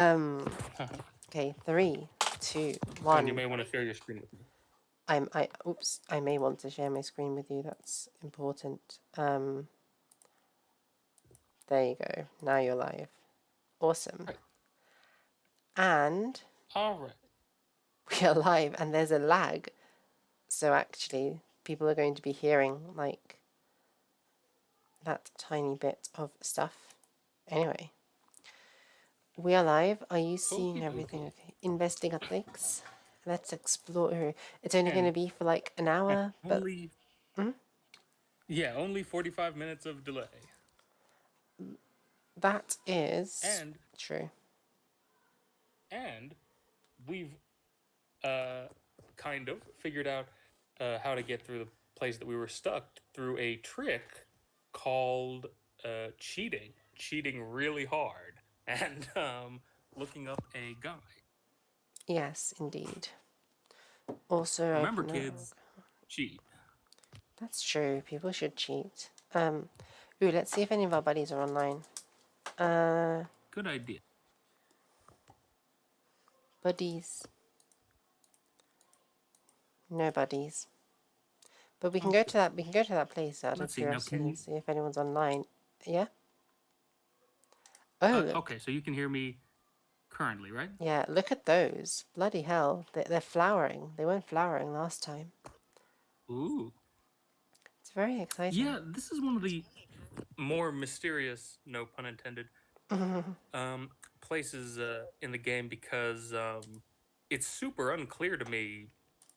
Okay, 3, 2, And you 1. may want to share your screen with me. I may want to share my screen with you. That's important. There you go. Now you're live. Awesome. Right. And All right. we are live, and there's a lag. So actually, people are going to be hearing like that tiny bit of stuff. Anyway, we are live. Are you seeing Okie everything dokie. okay? Investigatrix. Let's explore. It's only going to And be for like an hour, but only, only 45 minutes of delay. that is And true. we've kind of figured out how to get through the place that we were stuck through a trick called cheating. Cheating really hard and looking up a guy. Yes, indeed. Also, Remember, open up. kids, cheat. That's true. People should cheat. Let's see if any of our buddies are online. Good idea. Buddies. No buddies. But we can go to that. We can go to that place out of Let's see. Now, curiosity can and you? see if anyone's online. Yeah. Oh, look. Okay, so you can hear me currently, right? Yeah, look at those. Bloody hell. They're flowering. They weren't flowering last time. Ooh. It's very exciting. Yeah, this is one of the more mysterious, no pun intended, places in the game because it's super unclear to me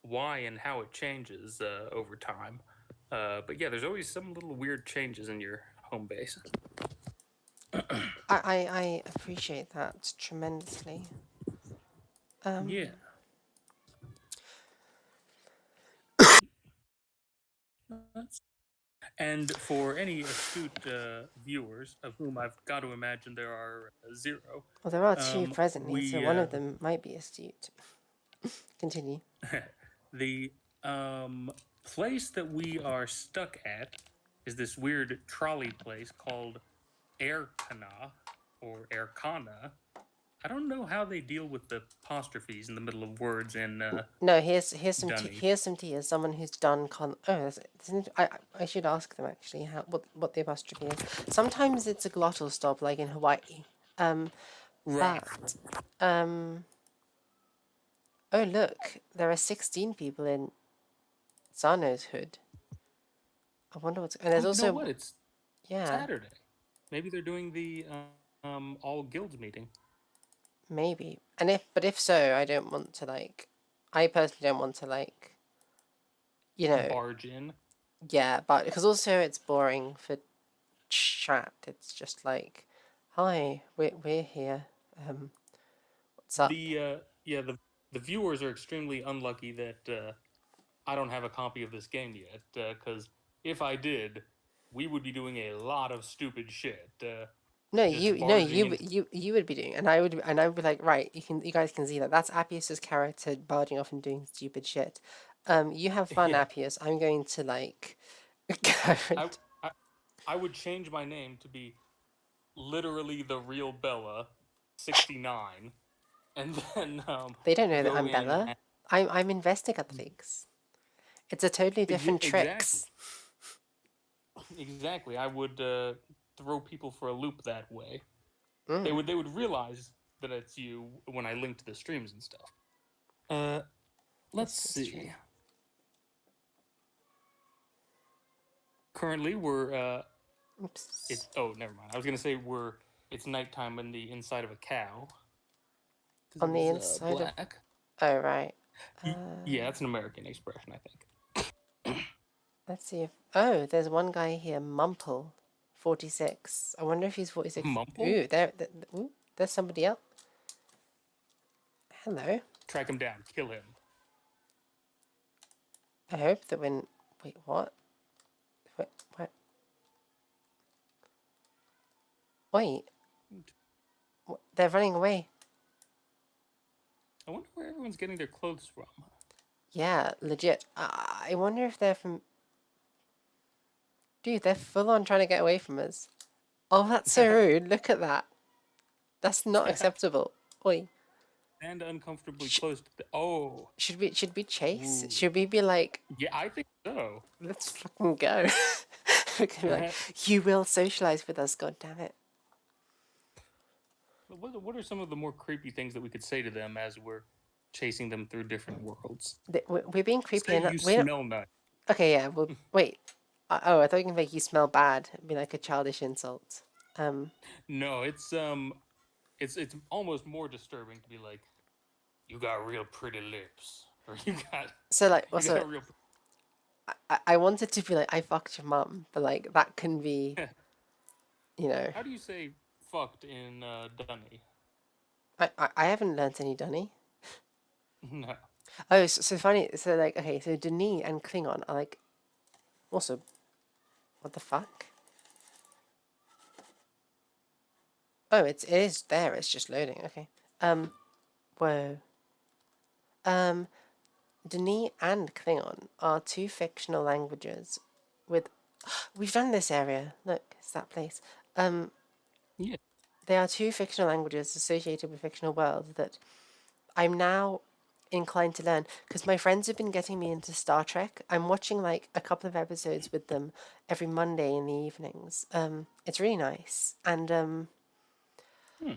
why and how it changes over time. But yeah, there's always some little weird changes in your home base. I appreciate that tremendously. Yeah. And for any astute viewers, of whom I've got to imagine there are zero, Well, there are two presently, so we one of them might be astute. Continue. the place that we are stuck at is this weird trolley place called Airkana or Airkana. I don't know how they deal with the apostrophes in the middle of words in No, here's some Dunny. here's some tea. As someone who's done I should ask them actually what the apostrophe is. Sometimes it's a glottal stop, like in Hawaii. Right. But oh look, there are 16 people in Zano's hood. I wonder what's and there's Oh, you know also what? It's yeah, Saturday. Maybe they're doing the all guilds meeting. maybe. And if so, I don't want to like I personally don't want to like Barge in. yeah, but because also it's boring for chat. It's just like, hi, we're here. What's up? The viewers are extremely unlucky that I don't have a copy of this game yet. Because if I did, we would be doing a lot of stupid shit. No, Just you no barging in. you would be doing, and I would be like, right, you guys can see that that's Apius's character barging off and doing stupid shit. You have fun, Yeah. Apius. I'm going to like. I would change my name to be literally the real Bella, 69, and then They don't know that go I'm in. Bella. I'm Investigatrix. It's a totally different Exactly. tricks. Exactly. I would throw people for a loop that way. Mm. They would realize that it's you when I link to the streams and stuff. Let's see. True. Currently, we're Oops. never mind. I was gonna say it's nighttime in the inside of a cow. On the inside black. of. Oh right. Yeah, that's an American expression, I think. Let's see if. Oh, there's one guy here, Mumple, 46. I wonder if he's 46. Mumple? Ooh, there's somebody else. Hello. Track him down. Kill him. I hope that when. Wait, what? What? Wait. They're running away. I wonder where everyone's getting their clothes from. Yeah, legit. I wonder if they're from. Dude, they're full on trying to get away from us. Oh, that's so rude. Look at that. That's not acceptable. Oi, And uncomfortably sh- close to the. Oh, should we chase? ooh, Should we be like, yeah, I think so. let's fucking go? We're gonna be like, you will socialize with us. God damn it. What are some of the more creepy things that we could say to them as we're chasing them through different worlds? We're being creepy Say and you we're not. smell nice. Okay, yeah. Well, wait. Oh, I thought you were gonna make you smell bad. It'd be like a childish insult. Um. No, it's almost more disturbing to be like, you got real pretty lips, or So like, you got also, a real. I wanted to be like, I fucked your mum, but like that can be, you know. How do you say fucked in Dunny? I haven't learnt any Dunny. No. Oh, so funny. So like, okay, so Denis and Klingon are like also. What the fuck? Oh, it is there. It's just loading. Okay. Whoa. Um, Denis and Klingon are two fictional languages with. We've done this area. Look, it's that place. Um, Yeah. they are two fictional languages associated with fictional worlds that I'm now inclined to learn because my friends have been getting me into Star Trek. I'm watching like a couple of episodes with them every Monday in the evenings. It's really nice, and Hmm.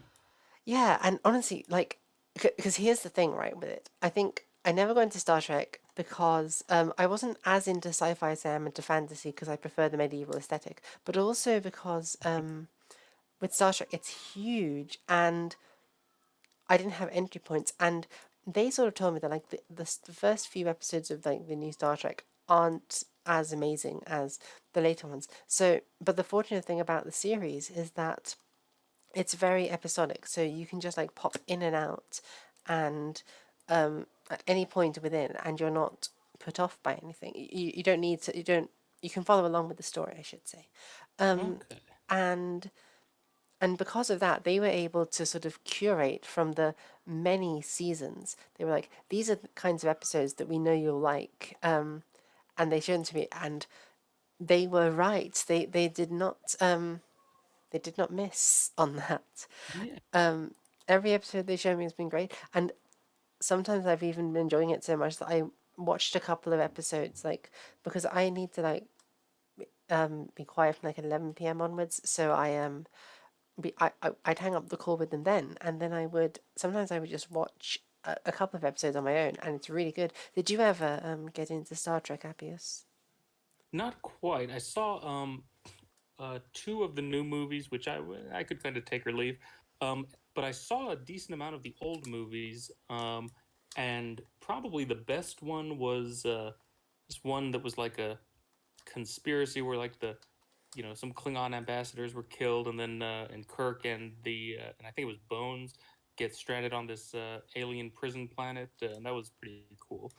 yeah, and honestly, like, because here's the thing, right, with it. I think I never got into Star Trek because I wasn't as into sci-fi as I am into fantasy because I prefer the medieval aesthetic, but also because with Star Trek it's huge and I didn't have entry points, and they sort of told me that like the first few episodes of like the new Star Trek aren't as amazing as the later ones. So, but the fortunate thing about the series is that it's very episodic, so you can just like pop in and out, and at any point within, and you're not put off by anything. You don't need to. You don't. You can follow along with the story, I should say, Okay. and because of that, they were able to sort of curate from the many seasons. They were like, these are the kinds of episodes that we know you'll like, and they showed them to me, and they were right. They did not miss on that. Yeah. Every episode they showed me has been great, and sometimes I've even been enjoying it so much that I watched a couple of episodes, like because I need to like be quiet from like 11 p.m. onwards. So I'd hang up the call with them then, and then I would just watch a couple of episodes on my own, and it's really good. Did you ever get into Star Trek, Apius? Not quite. I saw two of the new movies, which I could kind of take or leave. But I saw a decent amount of the old movies, and probably the best one was this one that was like a conspiracy where like some Klingon ambassadors were killed, and then and Kirk and I think it was Bones get stranded on this alien prison planet, and that was pretty cool.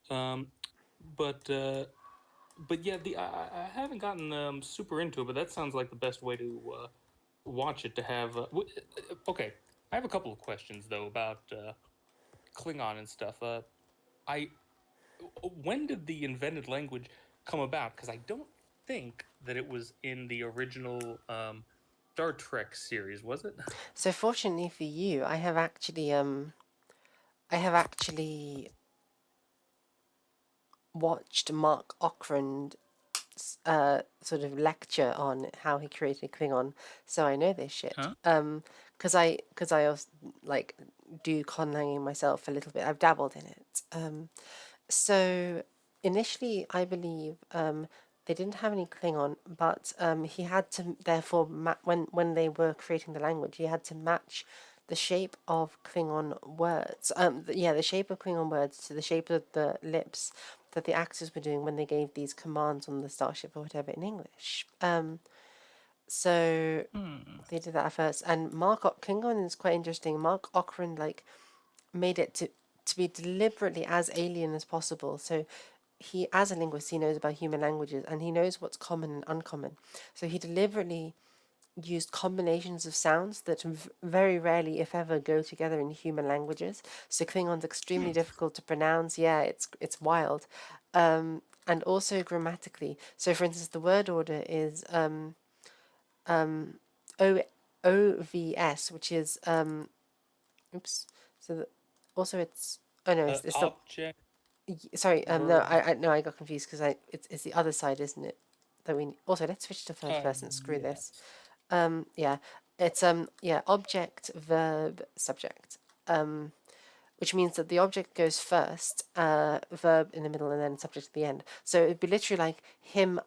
Um, but uh, but yeah, I haven't gotten super into it, but that sounds like the best way to watch it. To have okay, I have a couple of questions though about Klingon and stuff. I When did the invented language come about? Because I don't think that it was in the original Star Trek series, was it? So fortunately for you, I have actually watched Mark Okrand sort of lecture on how he created Klingon, so I know this shit. Huh? Because I also like do conlanging myself a little bit. I've dabbled in it. So initially, I believe they didn't have any Klingon, but he had to therefore when they were creating the language, he had to match the shape of Klingon words. The shape of Klingon words to the shape of the lips that the actors were doing when they gave these commands on the starship or whatever in English. So Hmm. they did that at first, and Klingon is quite interesting. Mark Okrand like made it to be deliberately as alien as possible. So he, as a linguist, he knows about human languages and he knows what's common and uncommon. So he deliberately used combinations of sounds that very rarely, if ever, go together in human languages. So Klingon's extremely difficult to pronounce. Yeah, it's wild, and also grammatically. So, for instance, the word order is O OVS, which is Oops. So also it's oh no, it's the Object, sorry no verb. I no I got confused because I it's the other side, isn't it? That we also let's switch to third person. Screw this. Yes. Yeah, it's yeah, object, verb, subject. Which means that the object goes first, verb in the middle, and then subject at the end. So it'd be literally like him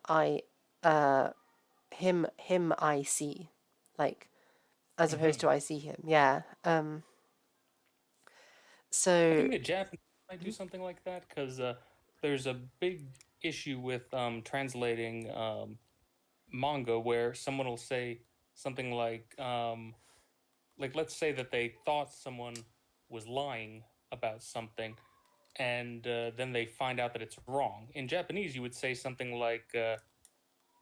I see, like as opposed Hmm. to I see him. Yeah. I So think the Japanese might do something like that because there's a big issue with translating manga where someone will say something like let's say that they thought someone was lying about something and then they find out that it's wrong. In Japanese, you would say something like,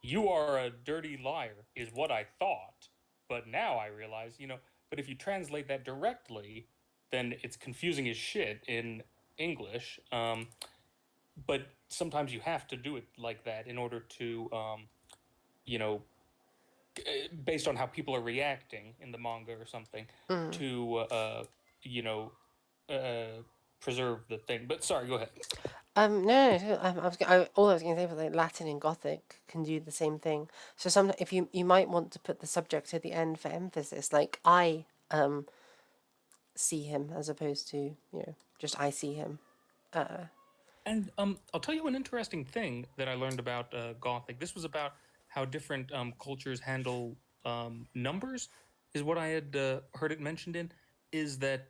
"You are a dirty liar," is what I thought, but now I realize, you know. But if you translate that directly, then it's confusing as shit in English. But sometimes you have to do it like that in order to, you know, based on how people are reacting in the manga or something, to, you know, uh, preserve the thing. But sorry, go ahead. no, all I was going to say was like Latin and Gothic can do the same thing. So some if you might want to put the subject at the end for emphasis, like I see him as opposed to just I see him. And I'll tell you an interesting thing that I learned about Gothic. This was about how different cultures handle numbers. Is what I had heard it mentioned in. Is that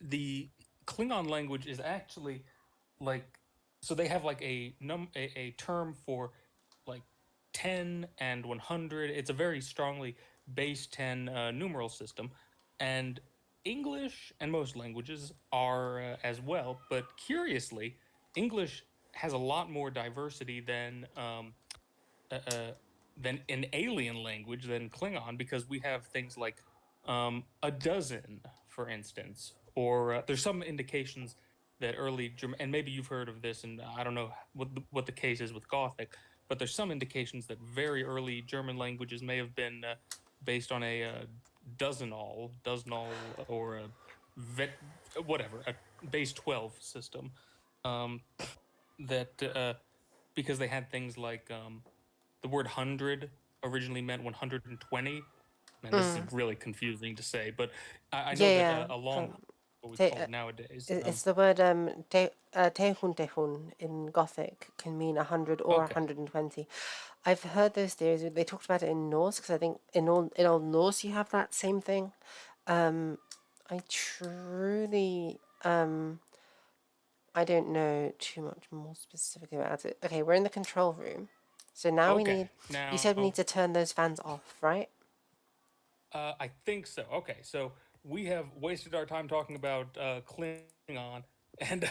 the Klingon language is actually like, so they have like a term for like 10 and 100. It's a very strongly base 10 numeral system, and English and most languages are as well, but curiously English has a lot more diversity uh, uh, than an alien language than Klingon, because we have things like a dozen, for instance, or there's some indications that early German, and maybe you've heard of this, and I don't know what the case is with Gothic, but there's some indications that very early German languages may have been based on a dozenal, or a vet, whatever, a base 12 system. Um, that because they had things like the word hundred originally meant 120. Man, this is really confusing to say, but I know that Yeah, a yeah. long, what we Te- call uh, it nowadays. it's the word tehun tehun in Gothic can mean 100 or Okay. 120. I've heard those theories. They talked about it in Norse because I think in Old Norse you have that same thing. I truly I don't know too much more specific about it. Okay, we're in the control room. So now we Okay. need. You Now, said we need to turn those fans off, right? I think so. Okay, so we have wasted our time talking about Klingon, and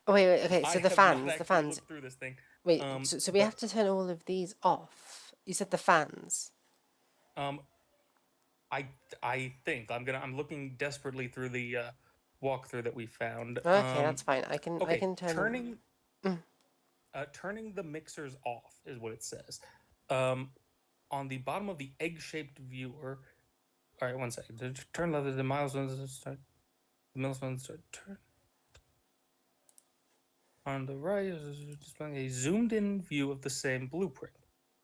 Oh wait, wait. I Okay, have so the not fans, actually the looked fans. through this thing. Wait, so we But have to turn all of these off. You said the fans. um, I I think I'm looking desperately through the walkthrough that we found. Okay, that's fine. I Okay, can turn them. turning the mixers off is what it says. Um, on the bottom of the egg-shaped viewer. All right, one second. Turn left. The milestones start. The milestones start. Turn on the right. Displaying a zoomed-in view of the same blueprint.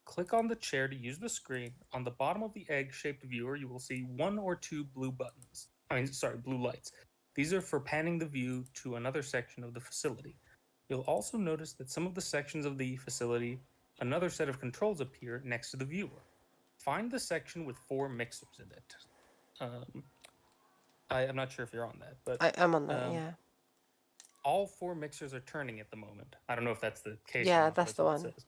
Click on the chair to use the screen. On the bottom of the egg-shaped viewer, you will see one or two blue buttons. Sorry, blue lights. These are for panning the view to another section of the facility. You'll also notice that some of the sections of the facility, another set of controls appear next to the viewer. Find the section with 4 mixers in it. Um, I'm not sure if you're on that, but I'm on that. um, Yeah, all 4 mixers are turning at the moment. I don't know if that's the case or yeah, not, but that's that's the what it one. says.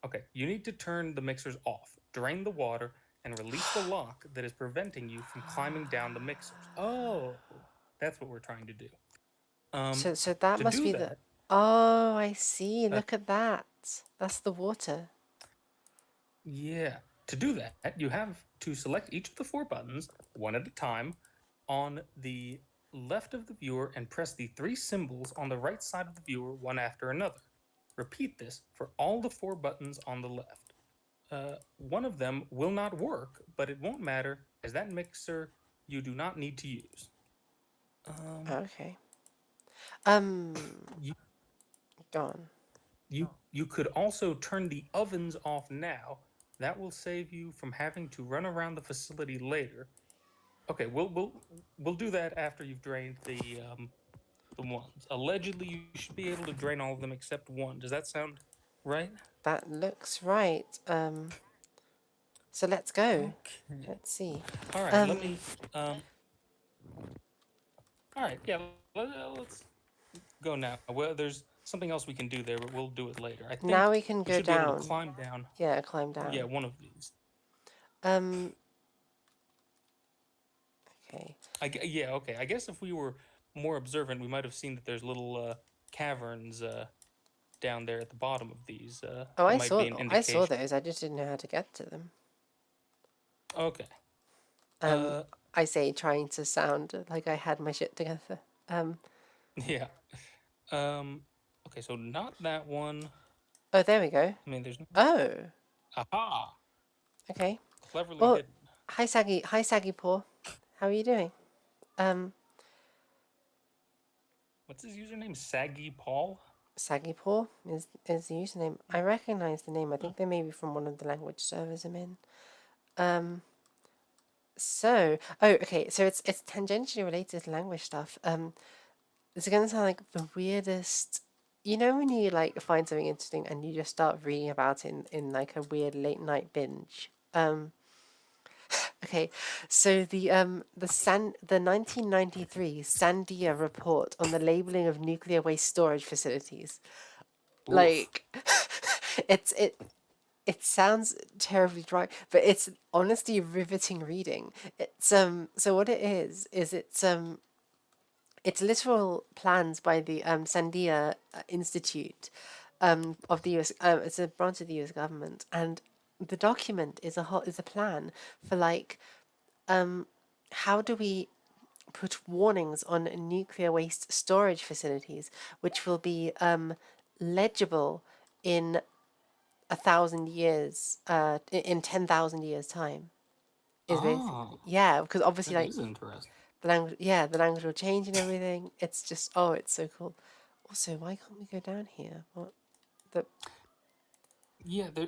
Okay, you need to turn the mixers off, drain the water, and release the lock that is preventing you from climbing down the mixers. Oh, that's what we're trying to do. Um, So that to must do be the. that, Oh, I see. uh, Look at that. That's the water. yeah, to do that, you have to select each of the 4 buttons one at a time on the left of the viewer and press the 3 symbols on the right side of the viewer one after another. Repeat this for all the 4 buttons on the left. One of them will not work, but it won't matter as that mixer you do not need to use. Um, Okay. Um, you go on. you could also turn the ovens off now. That will save you from having to run around the facility later. Okay, we'll do that after you've drained the ones. Allegedly, you should be able to drain all of them except one. Does that sound right? That looks right. So let's go. Okay. Let's see. All right. Let Um, me. Um. All right. Yeah. Let's go now. Well, there's something else we can do there, but we'll do it later. I think now we can we go should be able to down. climb down. Yeah, climb Yeah, down. one of these. Um, okay. Yeah. Okay. I guess if we were more observant, we might have seen that there's little caverns down there at the bottom of these. Oh, That might be an I saw indication. those. I just didn't know how to get to them. Okay. Um, Uh. I say trying to sound like I had my shit together. Um, Yeah. Um. Okay. So not that one. oh, there we go. I mean, there's no. Oh, Aha! okay. Cleverly Oh, hidden. hi Saggy Paw. How are you doing? Um, What's his username? Saggy Paul. Saggy Paw is the username. I recognize the name. I think they may be from one of the language servers I'm in. Um, oh, okay. So it's tangentially related to language stuff. It's gonna sound like the weirdest. You know when you like find something interesting and you just start reading about it in like a weird late night binge. Okay, so the 1993 Sandia report on the labeling of nuclear waste storage facilities. Oof. Like, it's it sounds terribly dry, but it's honestly riveting reading. It's so what it is it's literal plans by the Sandia Institute of the US. It's a branch of the US government, and the document is a plan for like how do we put warnings on nuclear waste storage facilities, which will be legible in 1,000 years, in 10,000 years time. Is basically Oh, yeah, because obviously that like is interesting. the language, yeah, the language will change and everything. It's just oh, it's so cool. Also, why can't we go down here? What the? Yeah, there.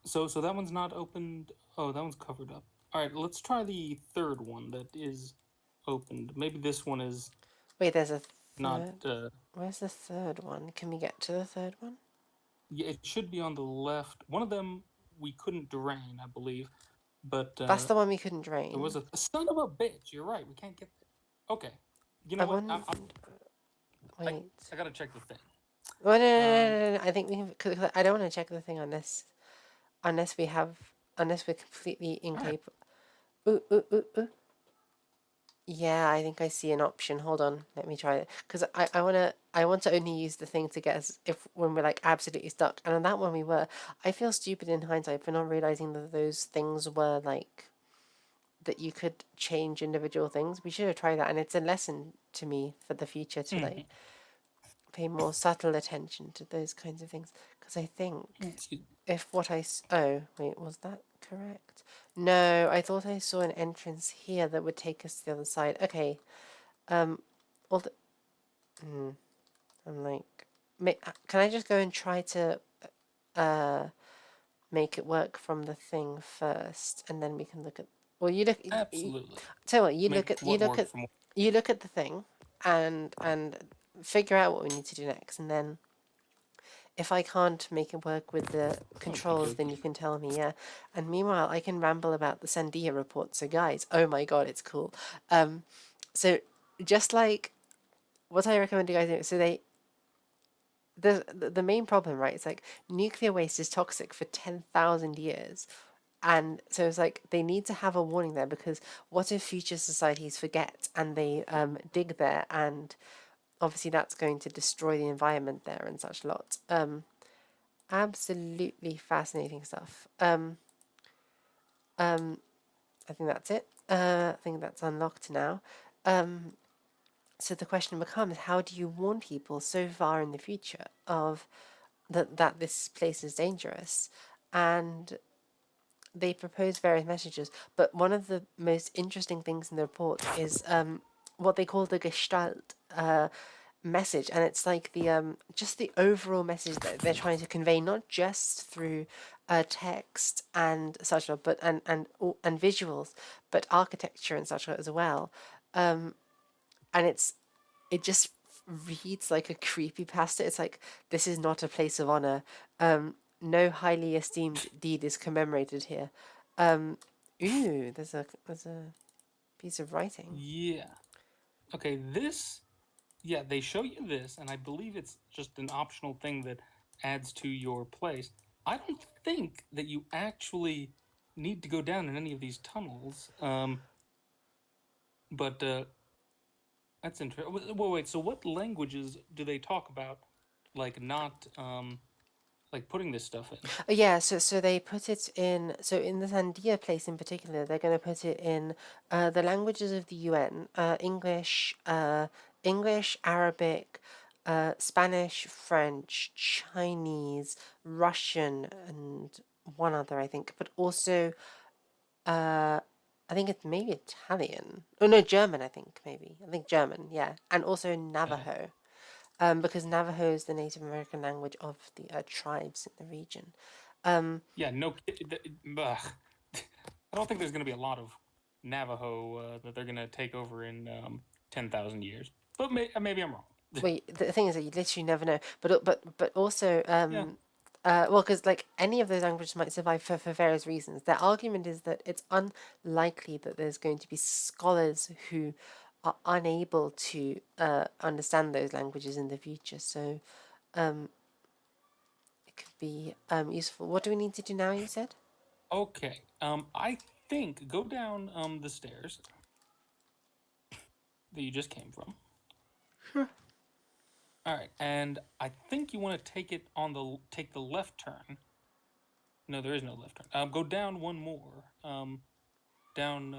So that one's not opened. Oh, that one's covered up. All right, let's try the third one that is opened. Maybe this one is Wait, there's a not. third. Where's the third one? Can we get to the third one? Yeah, it should be on the left. One of them we couldn't drain, I believe, but That's the one we couldn't there was drain. a son of a bitch. You're right. We can't get there. Okay. You I know what? wonder. I, Wait. I gotta check the thing. Oh, no, no, no, Um. no, no. I think we can. Cause I don't want to check the thing unless we have unless we're completely All right. incapable. Ooh, ooh, ooh, ooh. Yeah, I think I see an option. Hold on, let me try it. Because I want to only use the thing to get us if when we're like absolutely stuck. And on that one we were. I feel stupid in hindsight for not realizing that those things were like that you could change individual things. We should have tried that, and it's a lesson to me for the future to like Mhm. pay more subtle attention to those kinds of things. Because I think Excuse me. if oh wait, was that correct? No, I thought I saw an entrance here that would take us to the other side. Okay, all the, I'm like, can I just go and try to uh make it work from the thing first, and then we can look at. Well, you look. Absolutely. Tell you what, Make what work from what? you look at the thing, and figure out what we need to do next, and then if I can't make it work with the Okie controls, then you dokie. can tell me, yeah. And meanwhile, I can ramble about the Sandia report. So, guys, oh my god, it's cool. So just like what I recommend you guys do, so the main problem, right? It's like nuclear waste is toxic for 10,000 years. And so it's like they need to have a warning there because what if future societies forget and they dig there, and obviously that's going to destroy the environment there and such a lot. Absolutely fascinating stuff. I think that's it. I think that's unlocked now. So the question becomes, how do you warn people so far in the future of that this place is dangerous? And they propose various messages, but one of the most interesting things in the report is what they call the Gestalt message, and it's like the just the overall message that they're trying to convey, not just through text and such, but and visuals, but architecture and such as well. And it just reads like a creepy pasta. It's like, this is not a place of honor. No highly esteemed deed is commemorated here. Ooh, there's a piece of writing. Yeah. Okay, this, yeah, they show you this, and I believe it's just an optional thing that adds to your place. I don't think that you actually need to go down in any of these tunnels. But that's interesting. Wait, so what languages do they talk about? Like not like putting this stuff in? Yeah, so they put it in. So in the Sandia place in particular, they're going to put it in the languages of the UN: English, Arabic, Spanish, French, Chinese, Russian, and one other, I think. But also, I think it's maybe Italian. Oh no, German. I think German. Yeah, and also Okay. Navajo. Because Navajo is the Native American language of the tribes in the region. Yeah, no I don't think there's going to be a lot of Navajo that they're going to take over in 10,000 years. But maybe I'm wrong. Wait, the thing is that you literally never know. But also, Yeah. well, because like any of those languages might survive for various reasons. Their argument is that it's unlikely that there's going to be scholars who are unable to understand those languages in the future. So it could be useful. What do we need to do now? You said. Okay. I think go down the stairs that you just came from. All right, and I think you want to take the left turn. No, there is no left turn. Go down one more. Down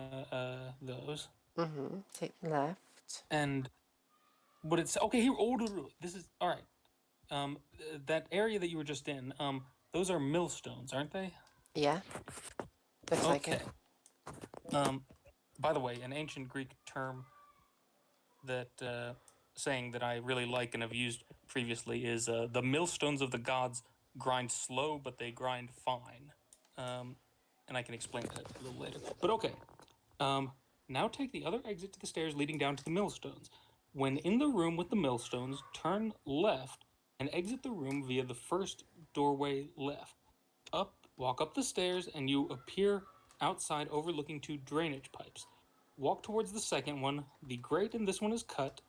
those, Mm-hmm. Take the left. and but it's okay here. Oh, no, no, this is all right. That area that you were just in. Those are millstones, aren't they? Yeah, looks like it. Okay. Um, by the way, an ancient Greek term that saying that I really like and have used previously is the millstones of the gods grind slow, but they grind fine. Um, and I can explain that a little later. But okay. Um, Now take the other exit to the stairs leading down to the millstones. When in the room with the millstones, turn left and exit the room via the first doorway left. Walk up the stairs, and you appear outside overlooking two drainage pipes. Walk towards the second one. The grate in this one is cut.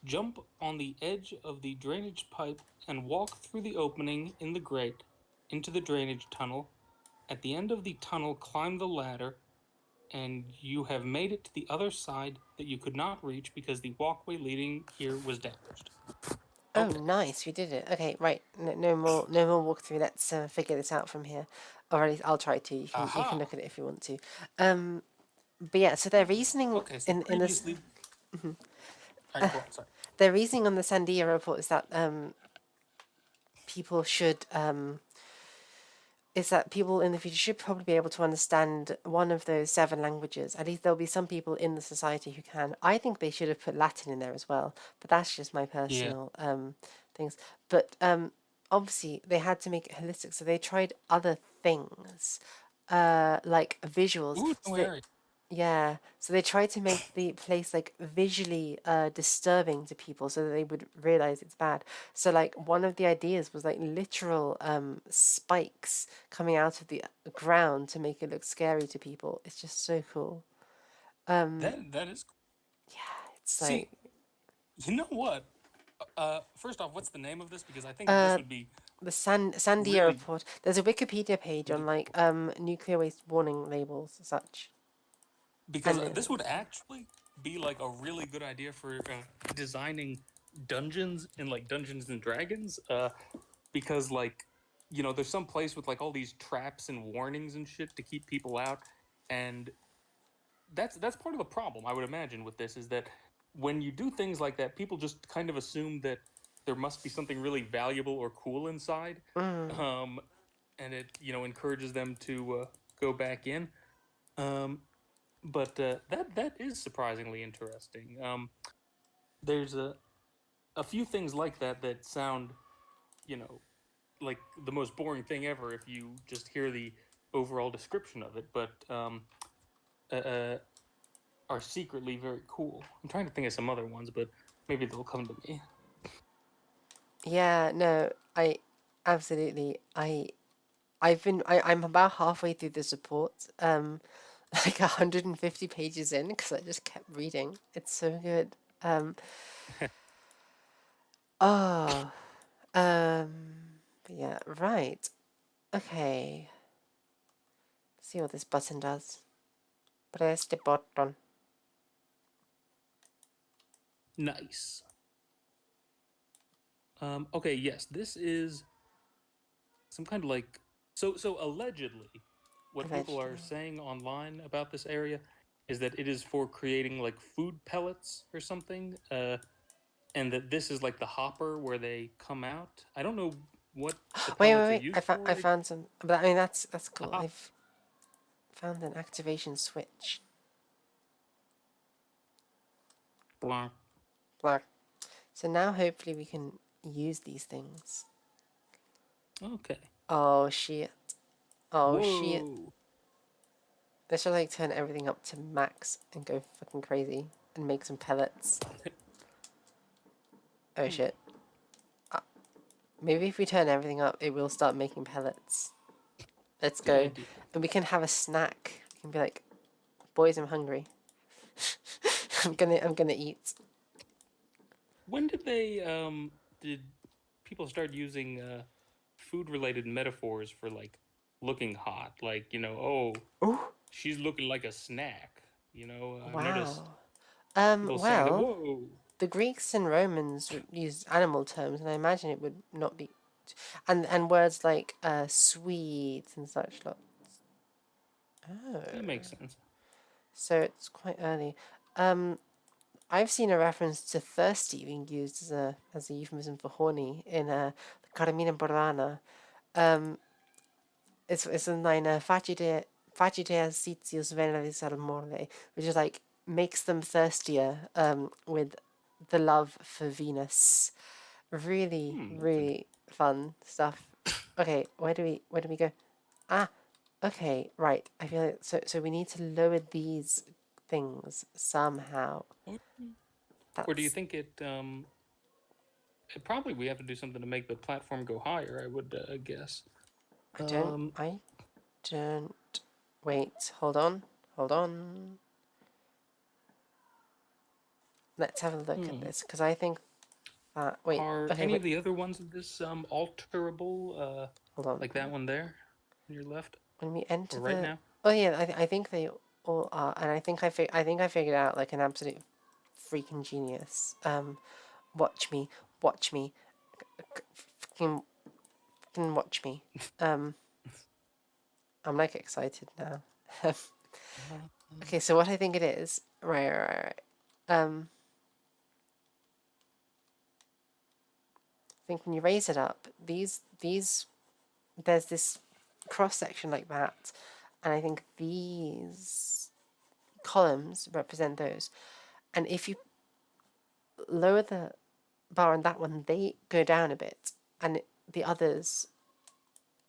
Jump on the edge of the drainage pipe and walk through the opening in the grate into the drainage tunnel. At the end of the tunnel, climb the ladder, and you have made it to the other side that you could not reach because the walkway leading here was damaged. Oh, Okay. nice, we did it. Okay, right. No more walkthrough. Let's figure this out from here. Or at least I'll try to. You can Aha. look at it if you want to. But yeah, so their reasoning Okay, so in this previously. All right, go on. Sorry. their reasoning on the Sandia report is that people should is that people in the future should probably be able to understand one of those seven languages. At least there'll be some people in the society who can. I think they should have put Latin in there as well, but that's just my Yeah. personal things. But obviously they had to make it holistic, so they tried other things, like visuals. Ooh, So new they area. yeah, so they tried to make the place like visually disturbing to people so that they would realize it's bad. So like one of the ideas was like literal spikes coming out of the ground to make it look scary to people. It's just so cool. That is. Yeah, it's like See, you know what? First off, what's the name of this? Because I think that this would be the Sandia really, report. There's a Wikipedia page on really like nuclear waste warning labels and such. because And this would actually be like a really good idea for designing dungeons in like Dungeons and Dragons. Because like there's some place with like all these traps and warnings and shit to keep people out, and that's part of the problem I would imagine with this is that when you do things like that, people just kind of assume that there must be something really valuable or cool inside, um, and it encourages them to go back in. Um, but that is surprisingly interesting. There's a few things like that that sound, you know, like the most boring thing ever if you just hear the overall description of it, but uh, uh, are secretly very cool. I'm trying to think of some other ones, but maybe they'll come to me. Yeah, no, I absolutely. I'm about halfway through this report. Like 150 pages in because I just kept reading. It's so good. Um, oh, um, but yeah, right. Okay. See what this button does. Press the button. Nice. Okay, yes, this is some kind of like so allegedly what people are Allegedly. saying online about this area is that it is for creating like food pellets or something, and that this is like the hopper where they come out. I don't know what the Wait, wait, pellets are wait. used I for. found some. But I mean, that's The cool. hop. I've found an activation switch. Blah. Blah. So now hopefully we can use these things. Okay. Oh shit. Oh shit. Whoa. They should like turn everything up to max and go fucking crazy and make some pellets. Oh Hmm. shit. Maybe if we turn everything up, it will start making pellets. Let's Good go. idea. And we can have a snack. We can be like, boys, I'm hungry. I'm gonna eat. When did people start using food related metaphors for like looking hot? Like, oh, Oh, she's looking like a snack. I've noticed wow. people saying that. Well, Whoa. the Greeks and Romans used animal terms, and I imagine it would not be, and words like sweet and such lot. Oh, That makes sense. so it's quite early. Um, I've seen a reference to thirsty being used as a euphemism for horny in the Carmina Burana. Um, it's in line facite sitius veneris al morte, which is like makes them thirstier with the love for Venus. Really, That's really fun stuff. Okay, where do we go? Ah, okay, right. I feel like so we need to lower these things somehow. or do you That's think probably we have to do something to make the platform go higher, I would guess. I don't Um, I don't wait, hold on. Let's have a look at hmm. this because I think that wait, Are okay, any of wait, the other ones of this alterable, hold on. like that one there on your left When we enter or right the now? oh yeah, I think they all are, and I think I figured out like an absolute freaking genius. Watch me, watch me, fucking, fucking watch me. Um, I'm like excited now. Okay, so what I think it is, right. I think when you raise it up, these there's this cross section like that, and I think these columns represent those. And if you lower the bar on that one, they go down a bit, and the others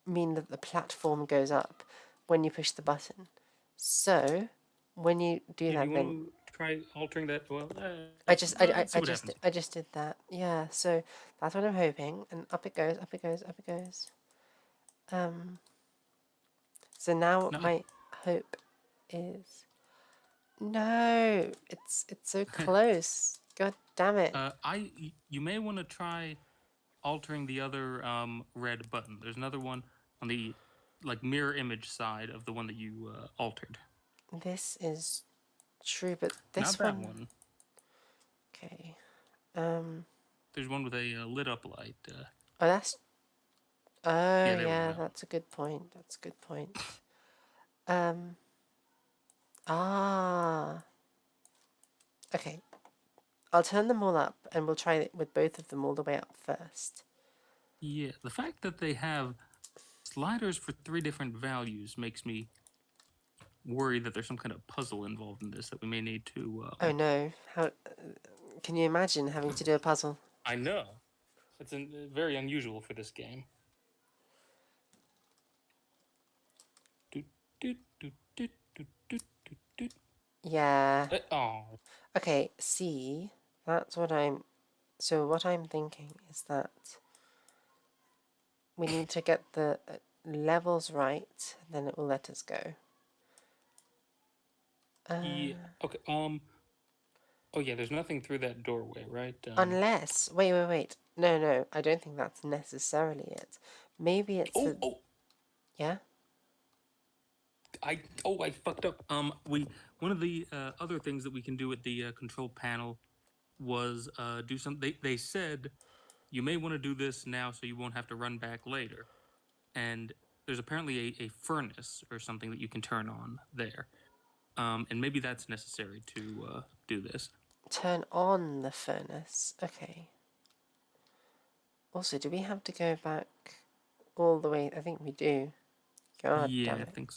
mean that the platform goes up when you push the button. So when you do Yeah, do that, you want then to try altering that? Well, let's see what happens. I just did that. Yeah, so that's what I'm hoping. And up it goes, up it goes, up it goes. Um, so now No, my hope is no. It's so close. God damn it. you may want to try altering the other red button. There's another one on the like mirror image side of the one that you altered. This is true, but Not this that one. one. Okay. There's one with a lit up light. Oh, that's. Oh Yeah, there we go. yeah, That one. that's a good point. That's a good point. Um. Ah. Okay. I'll turn them all up, and we'll try it with both of them all the way up first. Yeah, the fact that they have sliders for three different values makes me worry that there's some kind of puzzle involved in this that we may need to. Oh no. How can you imagine having to do a puzzle? I know it's very unusual for this game. Doot, doot, doot, doot, doot, doot, doot, doot. Yeah. Oh, Okay, see, that's what I'm. So, what I'm thinking is that we need to get the levels right, then it will let us go. yeah. Okay. Oh yeah. There's nothing through that doorway, right? Unless. Wait. No, I don't think that's necessarily it. Maybe it's Oh, the. oh. Yeah? I fucked up. We one of the other things that we can do at the control panel was do something. They said you may want to do this now so you won't have to run back later. And there's apparently a furnace or something that you can turn on there. And maybe that's necessary to do this. Turn on the furnace. Okay. Also, do we have to go back all the way? I think we do. God Yeah, damn I it. think.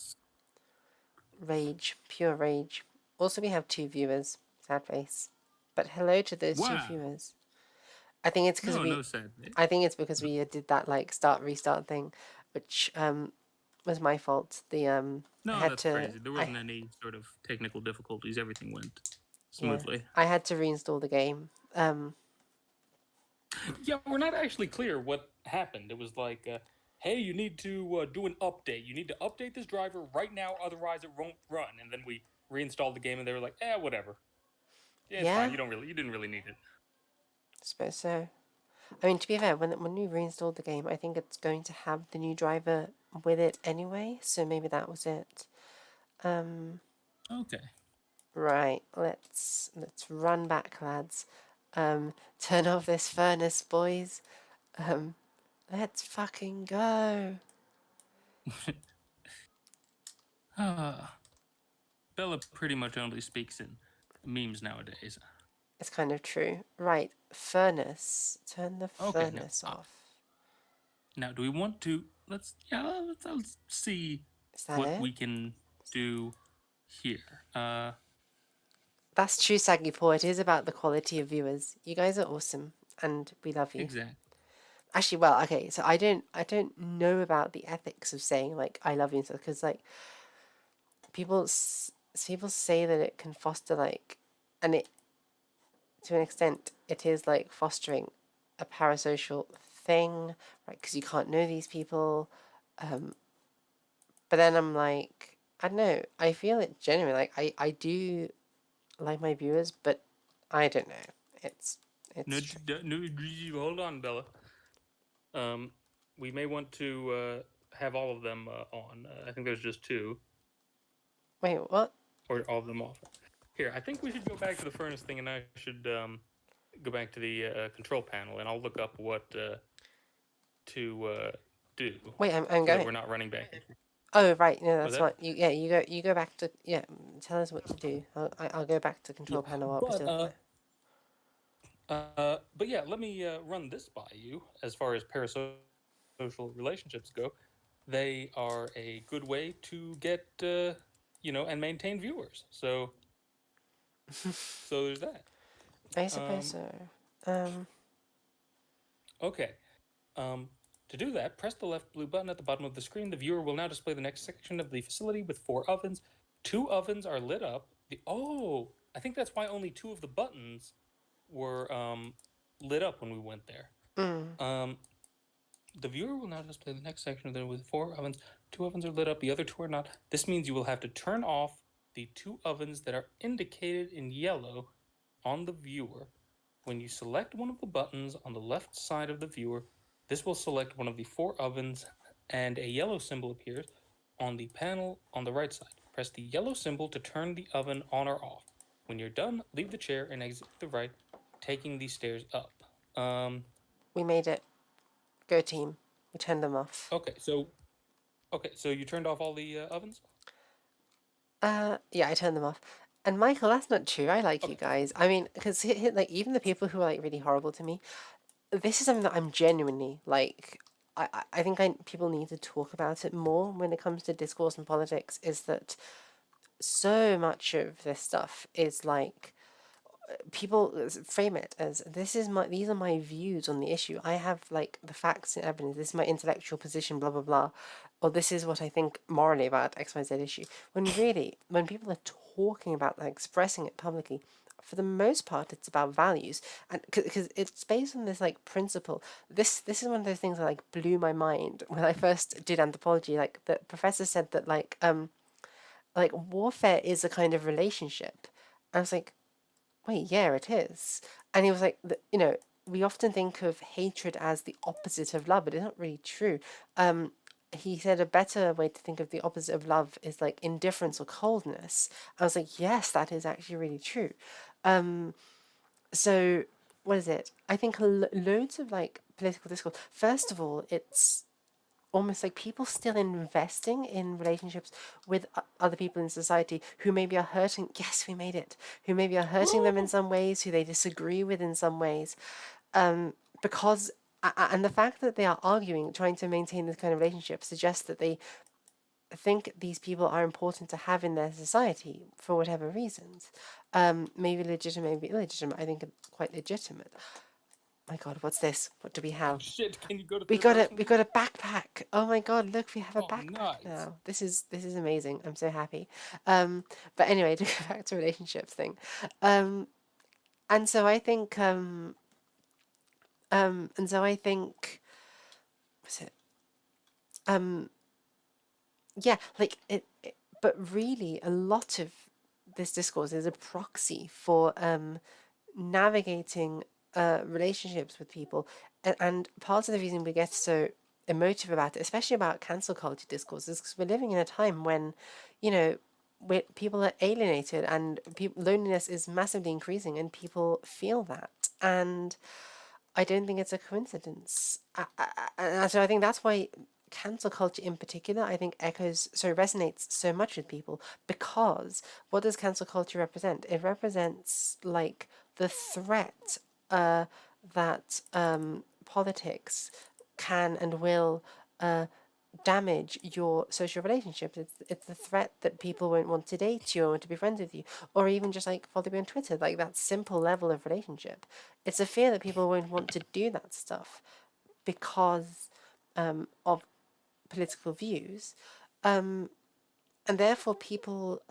Rage. Pure rage. Also, we have 2 viewers. Sad face. But hello to those 2 viewers. I think it's because No, we. no sad face. I think it's because we did that like start restart thing, which was my fault. I No, had that's to crazy. There I wasn't any sort of technical difficulties. Everything went yeah smoothly. I had to reinstall the game. Yeah, we're not actually clear what happened. It was like, hey, you need to do an update. You need to update this driver right now, otherwise it won't run. And then we reinstalled the game, and they were like, whatever. Yeah, it's fine. Yeah, You didn't really need it. I suppose so. I mean, to be fair, when we reinstalled the game, I think it's going to have the new driver with it anyway. So maybe that was it. Okay. Right. Let's run back, lads. Turn off this furnace, boys. Let's fucking go. Bella pretty much only speaks in memes nowadays. It's kind of true. Right, furnace. Turn the Okay, furnace off. now do we want to? Let's see Is that what it? we can do here. That's true, Saggy Paw. It is about the quality of viewers. You guys are awesome, and we love you. Exactly. Actually, well, okay. So I don't know about the ethics of saying like I love you and stuff because like people people say that it can foster like, and it to an extent it is like fostering a parasocial thing, right? Because you can't know these people. But then I'm like, I don't know. I feel it genuinely. Like I do like my viewers, but I don't know. It's No, it's true. no, hold on, Bella. Um, we may want to have all of them on. I think there's just two, Wait, what? or all of them off. Here, I think we should go back to the furnace thing, and I should go back to the control panel, and I'll look up what to do Wait, I'm so that going. we're not running back. Oh right, no, Was that's that? fine. You go back to Tell us what to do. I'll go back to Yeah, control panel while we're but still here. but yeah, let me run this by you. As far as parasocial relationships go, they are a good way to get and maintain viewers. So there's that. I suppose Um, so. Um, okay. Um, to do that, press the left blue button at the bottom of the screen. The viewer will now display the next section of the facility with 4 ovens. 2 ovens are lit up. I think that's why only 2 of the buttons were lit up when we went there. Um, the viewer will now display the next section of the with 4 ovens. 2 ovens are lit up. The other 2 are not. This means you will have to turn off the 2 ovens that are indicated in yellow on the viewer. When you select one of the buttons on the left side of the viewer, this will select one of the 4 ovens and a yellow symbol appears on the panel on the right side. Press the yellow symbol to turn the oven on or off. When you're done, leave the chair and exit to the right, taking the stairs up. we made it. Go team. We turned them off. Okay, so you turned off all the ovens? Yeah, I turned them off. And Michael, that's not true. I like you Okay. guys. I mean, because like even the people who are like really horrible to me, this is something that I'm genuinely like. I think people need to talk about it more when it comes to discourse and politics. Is that so much of this stuff is like people frame it as these are my views on the issue. I have like the facts and evidence. This is my intellectual position, blah blah blah, or this is what I think morally about XYZ issue. When really, when people are talking about that, expressing it publicly, for the most part, it's about values, and because it's based on this like principle. This is one of those things that like blew my mind when I first did anthropology. Like the professor said that like warfare is a kind of relationship. I was like, wait, yeah, it is. And he was like, we often think of hatred as the opposite of love, but it's not really true. He said a better way to think of the opposite of love is like indifference or coldness. I was like, yes, that is actually really true. So, what is it? I think loads of like political discourse. First of all, it's almost like people still investing in relationships with other people in society who maybe are hurting. Yes, we made it. Who maybe are hurting them in Woo! some ways, who they disagree with in some ways, because and the fact that they are arguing, trying to maintain this kind of relationship, suggests that they think these people are important to have in their society for whatever reasons. Maybe legitimate, maybe illegitimate. I think it's quite legitimate. My God, what's this? What do we Oh have? shit! Can you go to We third got a person we again? got a backpack. Oh my God, look, we have a Oh, backpack nice. now. This is amazing. I'm so happy. But anyway, to go back to relationships thing. Um, and so I think and so I think what's it? Um, yeah, like but really a lot of this discourse is a proxy for navigating relationships with people. And part of the reason we get so emotive about it, especially about cancel culture discourses, because we're living in a time when, you know, where people are alienated and loneliness is massively increasing, and people feel that. And I don't think it's a coincidence. So I think that's why cancel culture in particular, I think resonates so much with people, because what does cancel culture represent? It represents like the threat that politics can and will damage your social relationships. It's the threat that people won't want to date you or want to be friends with you, or even just like follow you on Twitter. Like that simple level of relationship. It's a fear that people won't want to do that stuff because of political views, and therefore people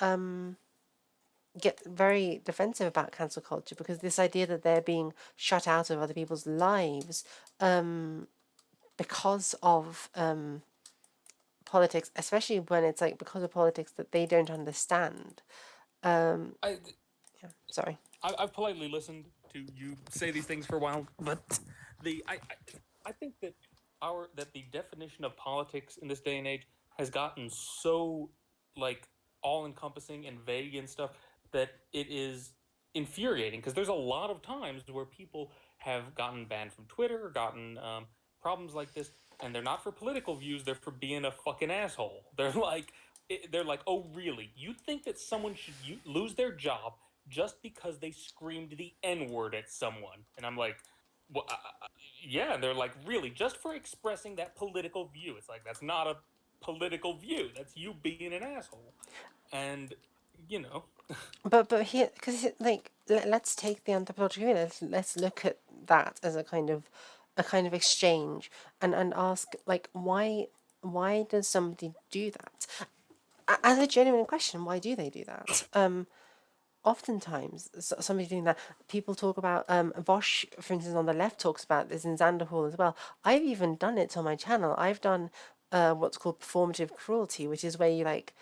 get very defensive about cancel culture because this idea that they're being shut out of other people's lives because of politics, especially when it's like because of politics that they don't understand. Um, I yeah, sorry. I've politely listened to you say these things for a while, but I think that the definition of politics in this day and age has gotten so like all encompassing and vague and stuff that it is infuriating because there's a lot of times where people have gotten banned from Twitter or gotten problems like this, and they're not for political views; they're for being a fucking asshole. They're like, oh really? You think that someone should lose their job just because they screamed the N word at someone? And I'm like, well, yeah. And they're like, really, just for expressing that political view? It's like that's not a political view. That's you being an asshole. And you know, But here, because like let's take the anthropological view. Let's look at that as a kind of exchange, and ask like why does somebody do that? As a genuine question, why do they do that? Oftentimes somebody doing that, people talk about Vosh, for instance, on the left talks about this in Zanderhall as well. I've even done it on my channel. I've done what's called performative cruelty, which is where you like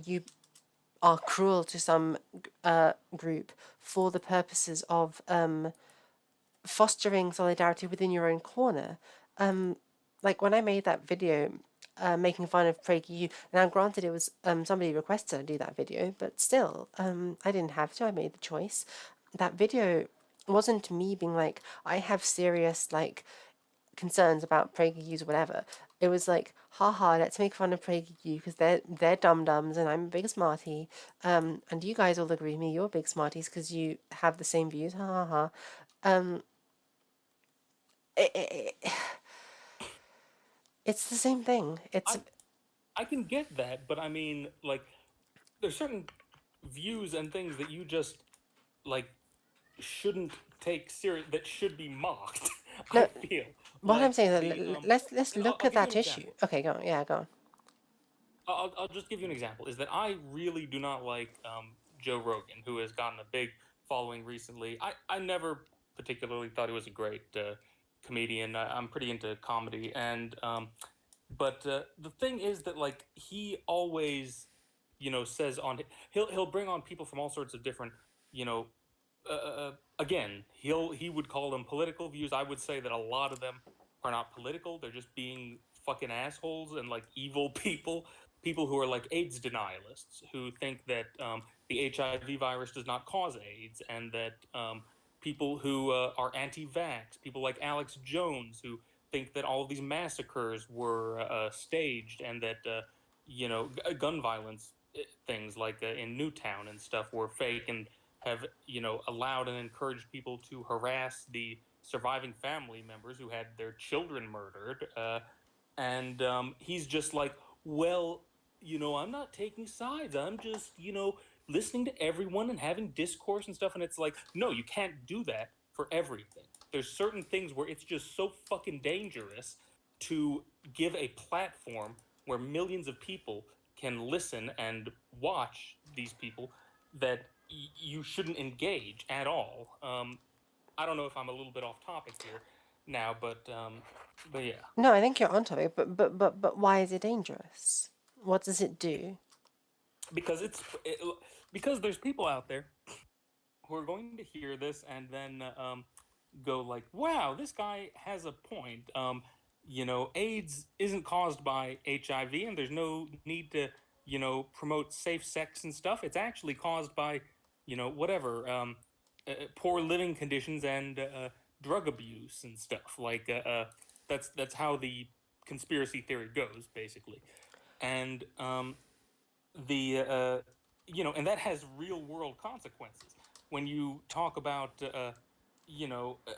you are cruel to some group for the purposes of fostering solidarity within your own corner. Like when I made that video making fun of PragerU, now granted it was somebody requested I do that video, but still, I didn't have to. I made the choice. That video wasn't me being like, I have serious like concerns about PragerUs or whatever. It was like, haha, let's make fun of PragerU because they're dum dums and I'm a big smarty. And you guys all agree with me, you're big smarties because you have the same views. Ha ha ha. It, it, it's the same thing. It's I I can get that, but I mean, like there's certain views and things that you just like shouldn't take serious, that should be mocked. I No, feel what I'm like saying is the let's and look I'll at give you that an issue. example. Okay, go on. Yeah, go on. I'll just give you an example. Is that I really do not like Joe Rogan, who has gotten a big following recently. I never particularly thought he was a great comedian. I'm pretty into comedy, and but the thing is that like he always, says on he'll bring on people from all sorts of different, you know, again, he would call them political views. I would say that a lot of them are not political. They're just being fucking assholes and like evil people. People who are like AIDS denialists, who think that the HIV virus does not cause AIDS, and that people who are anti-vax, people like Alex Jones, who think that all of these massacres were staged, and that gun violence things like in Newtown and stuff were fake, and have allowed and encouraged people to harass the surviving family members who had their children murdered, and he's just like, well, I'm not taking sides. I'm just listening to everyone and having discourse and stuff. And it's like, no, you can't do that for everything. There's certain things where it's just so fucking dangerous to give a platform where millions of people can listen and watch these people, that you shouldn't engage at all. I don't know if I'm a little bit off topic here now, but yeah, No, I think you're on topic, but why is it dangerous? What does it do? because because there's people out there who are going to hear this and then go like, "Wow, this guy has a point." AIDS isn't caused by HIV, and there's no need to promote safe sex and stuff. It's actually caused by whatever poor living conditions and drug abuse and stuff. Like that's how the conspiracy theory goes, basically. And the and that has real world consequences when you talk about you know uh,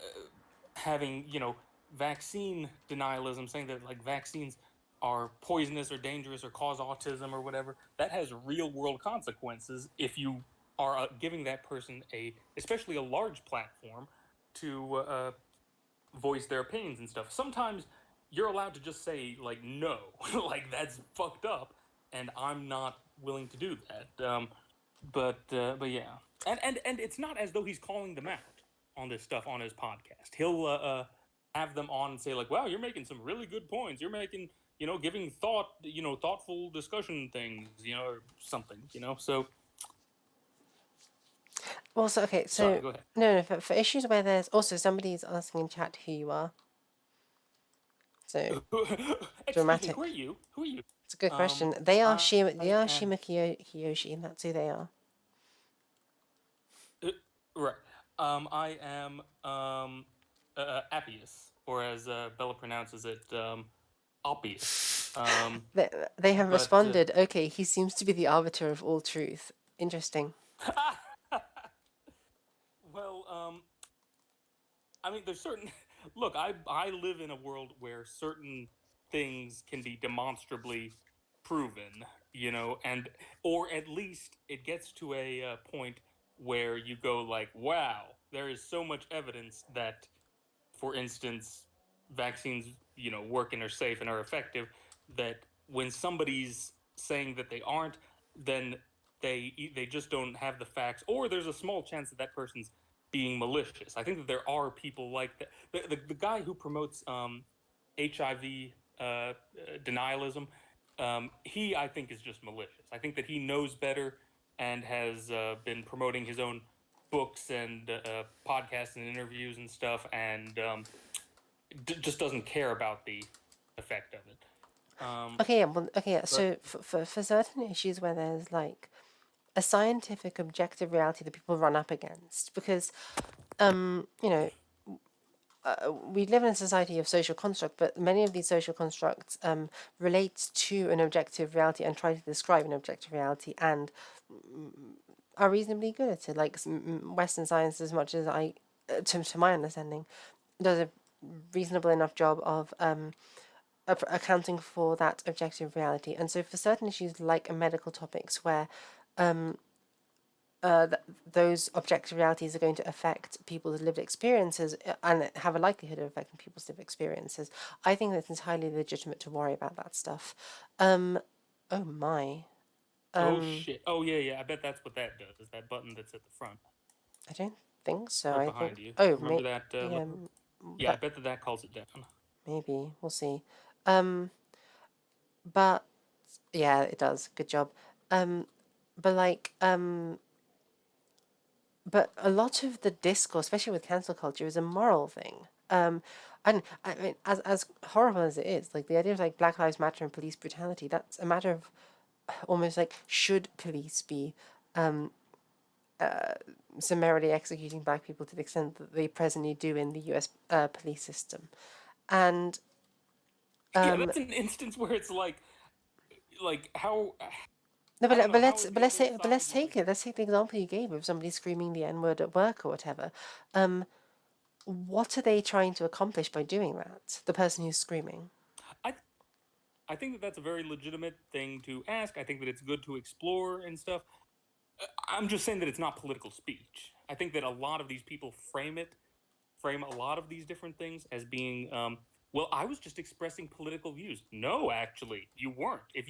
having vaccine denialism, saying that like vaccines are poisonous or dangerous or cause autism or whatever. That has real world consequences if you are giving that person, a especially a large platform, to voice their opinions and stuff. Sometimes you're allowed to just say like no, like that's fucked up, and I'm not willing to do that. But yeah, and it's not as though he's calling them out on this stuff on his podcast. He'll have them on and say like, "Wow, you're making some really good points. You're making giving thought, thoughtful discussion things, or something, So Well, so okay, sorry, so go ahead. no, no, for issues where there's also somebody's asking in chat who you are. So Excuse me, who are dramatic. you? Who are you? It's a good Um, question. They are I Shima. They are am Shima Kiyoshi, and that's who they are. Uh, right. I am Apius, or as Bella pronounces it, Apius. They they have But responded. Okay, he seems to be the arbiter of all truth. Interesting. well, I mean, there's certain. Look, I live in a world where certain things can be demonstrably proven, and or at least it gets to a point where you go like, wow, there is so much evidence that, for instance, vaccines, work and are safe and are effective, that when somebody's saying that they aren't, then they just don't have the facts, or there's a small chance that that person's being malicious. I think that there are people like that. The guy who promotes HIV denialism, he, I think, is just malicious. I think that he knows better and has been promoting his own books and podcasts and interviews and stuff, and just doesn't care about the effect of it. Okay, yeah, well, okay, yeah. But So for certain issues where there's like a scientific objective reality that people run up against, because you know, we live in a society of social construct, but many of these social constructs relate to an objective reality and try to describe an objective reality and are reasonably good at it. Like Western science, as much as to my understanding, does a reasonable enough job of accounting for that objective reality. And so, for certain issues like medical topics, where th- those objective realities are going to affect people's lived experiences and have a likelihood of affecting people's lived experiences. I think that's entirely legitimate to worry about that stuff. Oh my. Oh shit! Oh yeah, yeah. I bet that's what that does. That button that's at the front, I don't think so. right I think. behind you. Oh, Remember that? yeah, Yeah, I that bet that calls it down. maybe we'll see. Um, but yeah, it does. Good job. Um, but but a lot of the discourse, especially with cancel culture, is a moral thing. And I mean, as horrible as it is, like the idea of like Black Lives Matter and police brutality, that's a matter of almost like should police be summarily executing black people to the extent that they presently do in the U.S. Police system, and Yeah, that's an instance where it's like how no, I don't know but how let's is the other let's side take like. it. Let's take the example you gave of somebody screaming the N word at work or whatever. Um, what are they trying to accomplish by doing that? The person who's screaming. I I think that that's a very legitimate thing to ask. I think that it's good to explore and stuff. I'm just saying that it's not political speech. I think that a lot of these people frame a lot of these different things as being well, I was just expressing political views. No, actually you weren't. If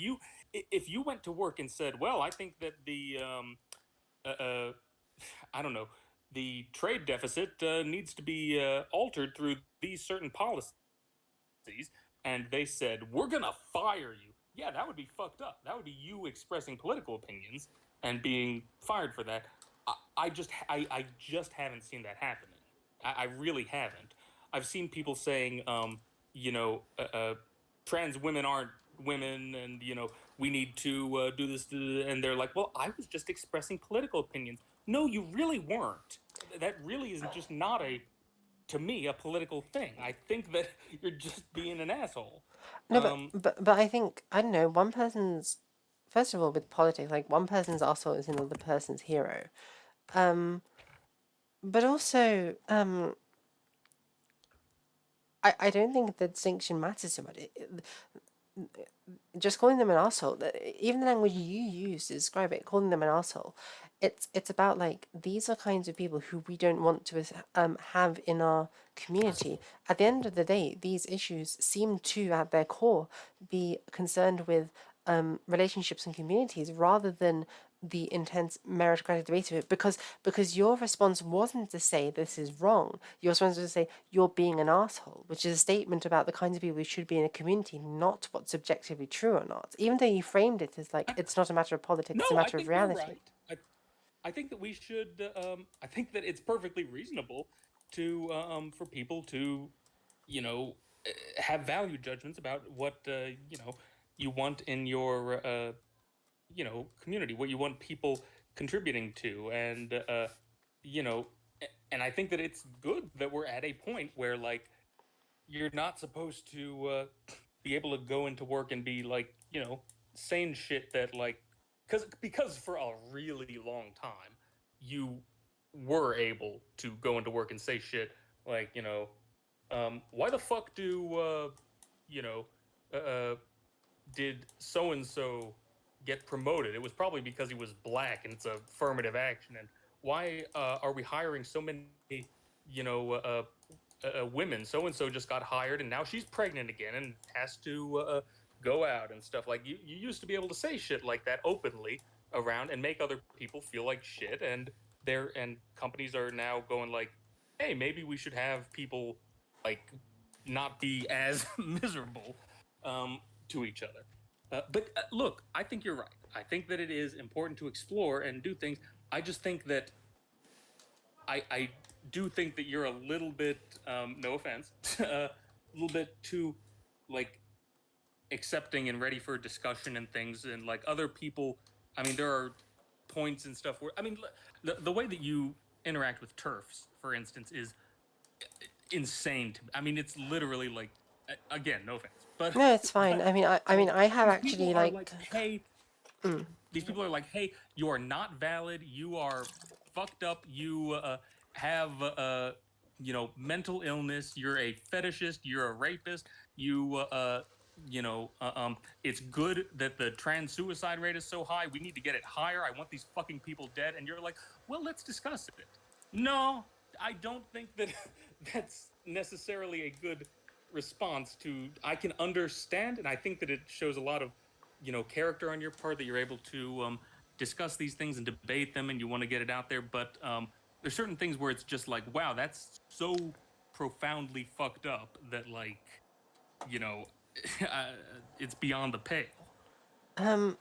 you went to work and said, well, I think that the uh, uh, I don't know, the trade deficit needs to be altered through these certain policies, and they said, we're gonna fire you. Yeah, that would be fucked up. That would be you expressing political opinions and being fired for that. I just haven't seen that happening. I really haven't. I've seen people saying, you know, trans women aren't women, and we need to do this, and they're like, well, I was just expressing political opinions. No, you really weren't. That really is just not a to me a political thing. I think that you're just being an asshole. No, Um, but I think I don't know. One person's first of all with politics, like one person's asshole is another person's hero. But also, I don't think the distinction matters so much. Just calling them an asshole, even the language you use to describe it, calling them an asshole, it's about like these are kinds of people who we don't want to have in our community. At the end of the day, these issues seem to, at their core, be concerned with relationships and communities rather than the intense meritocratic debate of it, because your response wasn't to say this is wrong. Your response was to say you're being an asshole, which is a statement about the kinds of people who should be in a community, not what's objectively true or not. Even though you framed it as like I, it's not a matter of politics, no, it's a I matter of think you're reality. right. I think that we should. I think that it's perfectly reasonable to for people to, you know, have value judgments about what you want in your community, what you want people contributing to, and you know, and I think that it's good that we're at a point where like you're not supposed to be able to go into work and be like saying shit that like because for a really long time you were able to go into work and say shit like why the fuck do you know uh did so and so get promoted? It was probably because he was black and it's affirmative action. And why are we hiring so many, you know, women? So and so just got hired and now she's pregnant again and has to go out and stuff. Like you used to be able to say shit like that openly around and make other people feel like shit. And companies are now going like, hey, maybe we should have people like not be as miserable um, to each other. But look, I think you're right. I think that it is important to explore and do things. I just think that I do think that you're a little bit, no offense, a little bit too like accepting and ready for discussion and things. And like other people, I mean, there are points and stuff where, I mean, the way that you interact with turfs, for instance, is insane to me. I mean, it's literally like, again, no offense, but No, it's fine. but I mean, like I have these people actually are like, like, hey, these people are like, hey, you are not valid. You are fucked up. You have mental illness. You're a fetishist. You're a rapist. You you know, it's good that the trans suicide rate is so high. We need to get it higher. I want these fucking people dead. And you're like, well, let's discuss it. No, I don't think that that's necessarily a good response to. I can understand, and I think that it shows a lot of, character on your part that you're able to discuss these things and debate them, and you want to get it out there. But there's certain things where it's just like, wow, that's so profoundly fucked up that you know, uh, it's beyond the pale.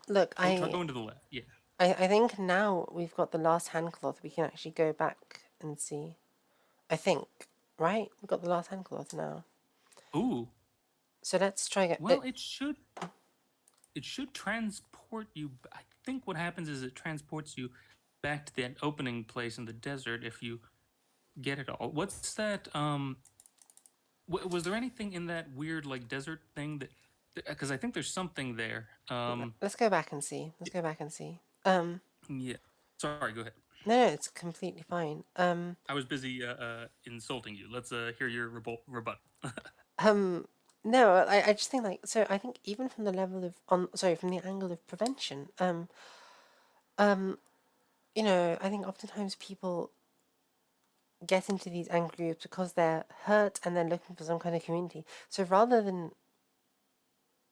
Look, Oh, try going to the left. Yeah. I think now we've got the last hand cloth. We can actually go back and see. I think, right? We've got the last hand cloth now. Ooh. So let's try Well, it should transport you. I think what happens is it transports you back to that opening place in the desert if you get it all. What's that? Was there anything in that weird like desert thing that? Because I think there's something there. let's go back and see. Let's go back and see. Yeah. Sorry. Go ahead. No, it's completely fine. I was busy insulting you. Let's hear your rebuttal. No, I just think like so. I think even from the level of from the angle of prevention, I think oftentimes people get into these angry groups because they're hurt and they're looking for some kind of community. So rather than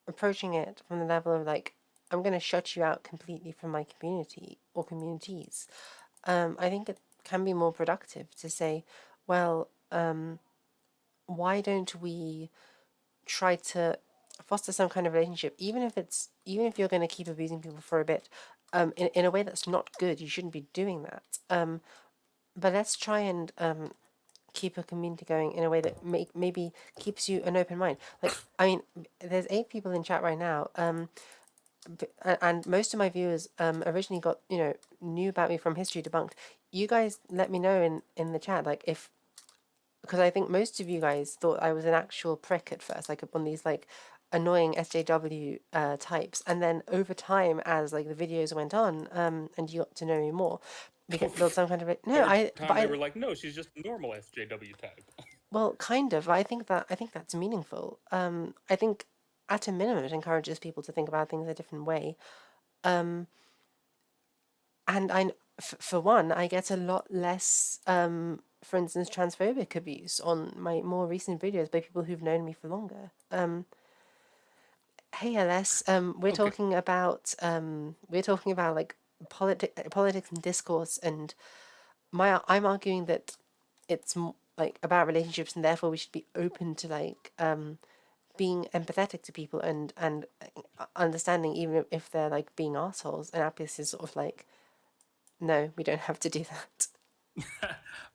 approaching it from the level of like, I'm going to shut you out completely from my community or communities, I think it can be more productive to say, well, why don't we try to foster some kind of relationship, even if you're going to keep abusing people for a bit, in a way that's not good. You shouldn't be doing that. But let's try and keep a community going in a way that maybe keeps you an open mind. Like, I mean, there's 8 people in chat right now, and most of my viewers originally got knew about me from History Debunked. You guys let me know in the chat, like, if because I think most of you guys thought I was an actual prick at first, like on these like annoying SJW types, and then over time, as like the videos went on, and you got to know me more, we could build some kind of no. Over I but time, they I were like, no, she's just a normal SJW type. well, kind of. I think that's meaningful. I think at a minimum, it encourages people to think about things a different way. And for one, I get a lot less, for instance, transphobic abuse on my more recent videos by people who've known me for longer. Hey, LS, Okay. we're talking about like politics and discourse, and I'm arguing that it's like about relationships, and therefore we should be open to like being empathetic to people and understanding even if they're like being assholes. And Apius is sort of like, no, we don't have to do that.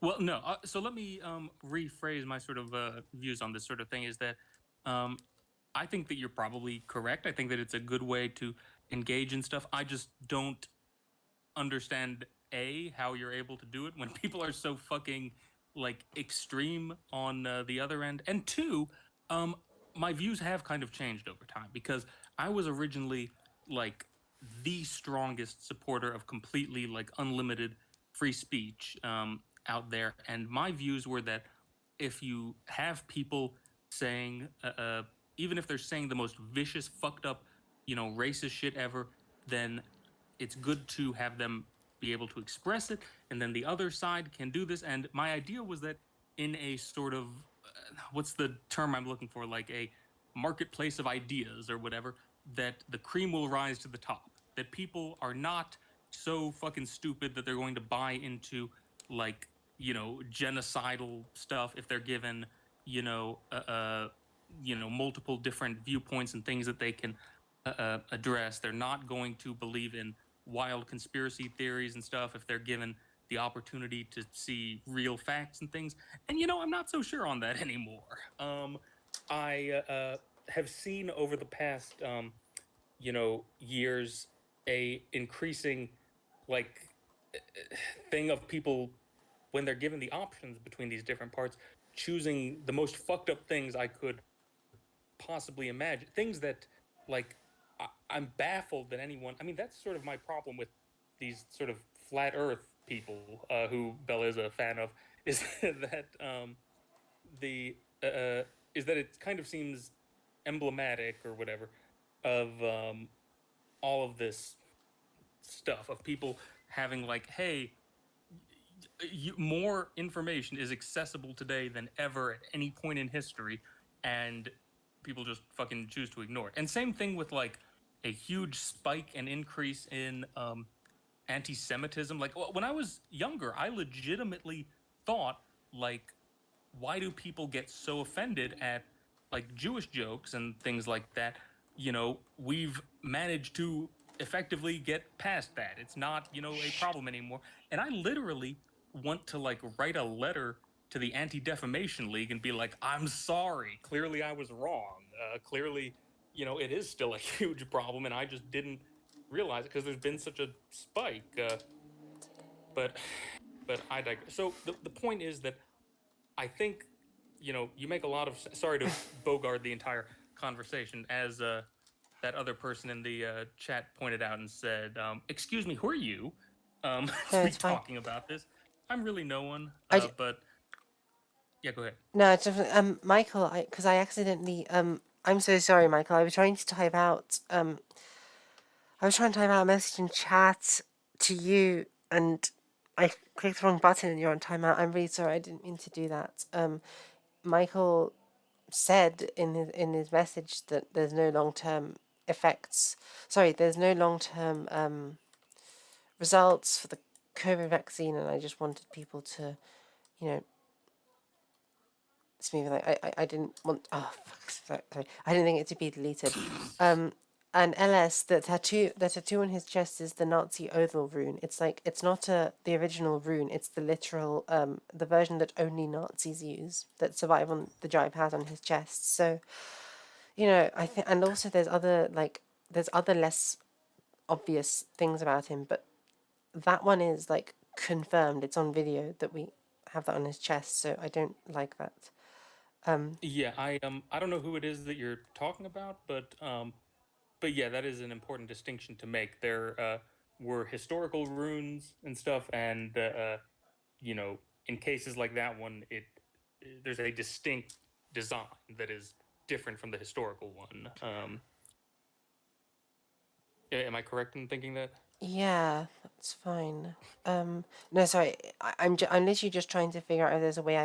Well, no. So let me rephrase my sort of views on this sort of thing. Is that um, I think that you're probably correct. I think that it's a good way to engage in stuff. I just don't understand how you're able to do it when people are so fucking like extreme on the other end, and two, um, my views have kind of changed over time because I was originally like the strongest supporter of completely like unlimited free speech out there, and my views were that if you have people saying even if they're saying the most vicious fucked up racist shit ever, then it's good to have them be able to express it, and then the other side can do this. And my idea was that in a sort of what's the term I'm looking for, like a marketplace of ideas or whatever, that the cream will rise to the top, that people are not so fucking stupid that they're going to buy into like genocidal stuff if they're given you know uh, uh multiple different viewpoints and things that they can address. They're not going to believe in wild conspiracy theories and stuff if they're given the opportunity to see real facts and things. And I'm not so sure on that anymore. I have seen over the past years a increasing like thing of people when they're given the options between these different parts choosing the most fucked up things I could possibly imagine, things that like I'm baffled that anyone. I mean, that's sort of my problem with these sort of flat Earth people who Bella is a fan of, is that the is that it kind of seems emblematic or whatever of all of this stuff of people having like, hey, more information is accessible today than ever at any point in history, and people just fucking choose to ignore it. And same thing with like a huge spike and increase in anti-Semitism. Like when I was younger, I legitimately thought like, why do people get so offended at like Jewish jokes and things like that? We've managed to effectively get past that. It's not, a problem anymore. And I literally want to like write a letter to the Anti-Defamation League and be like, I'm sorry. Clearly I was wrong. Clearly, it is still a huge problem and I just didn't realize it because there's been such a spike. But but I digress. So the point is that I think you make a lot of sorry to bogart the entire conversation as that other person in the chat pointed out and said, "Excuse me, who are you to No, be it's fine. talking about this?" I'm really no one, I but yeah, go ahead. no, it's definitely Michael. Because I accidentally I'm so sorry, Michael. I was trying to type out a message in chat to you, and I clicked the wrong button, and you're on timeout. I'm really sorry. I didn't mean to do that. Michael said in his message that there's no long term effects. Sorry, there's no long term results for the COVID vaccine, and I just wanted people to, you know, it's maybe like I didn't want. Oh fuck! Sorry, I didn't think it to be deleted. And LS, the tattoo on his chest is the Nazi Othel rune. It's like it's not the original rune. It's the literal the version that only Nazis use that survive on the giant has on his chest. So I think, and also there's other less obvious things about him, but that one is like confirmed. It's on video that we have that on his chest. So I don't like that. Yeah, I don't know who it is that you're talking about, but yeah, that is an important distinction to make. There were historical runes and stuff, and you know, in cases like that one, it there's a distinct design that is different from the historical one. Am I correct in thinking that? Yeah, that's fine. No, sorry. I'm literally just trying to figure out if there's a way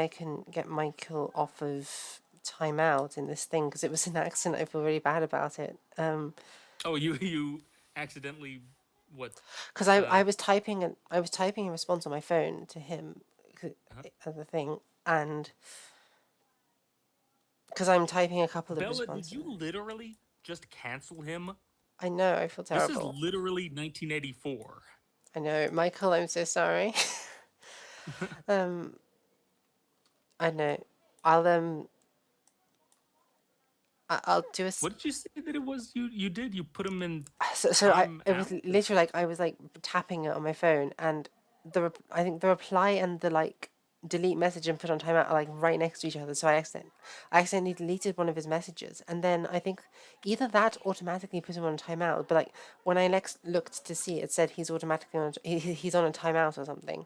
I can get Michael off of timeout in this thing because it was an accident. I feel really bad about it. Oh, you accidentally what? Because I was typing a response on my phone to him Uh-huh. as a thing, and because I'm typing a couple of Bella, did responses. you literally just cancel him? I know I feel This is terrible. literally 1984. I know, Michael. I'm so sorry. I know. I'll I'll do a What did you say that it was you did? You put him in so I time it was out? literally like I was like tapping it on my phone, and I think the reply and the like delete message and put on timeout are like right next to each other. So I accidentally deleted one of his messages, and then I think either that automatically put him on timeout, but like when I next looked to see, it said he's automatically he's on a timeout or something.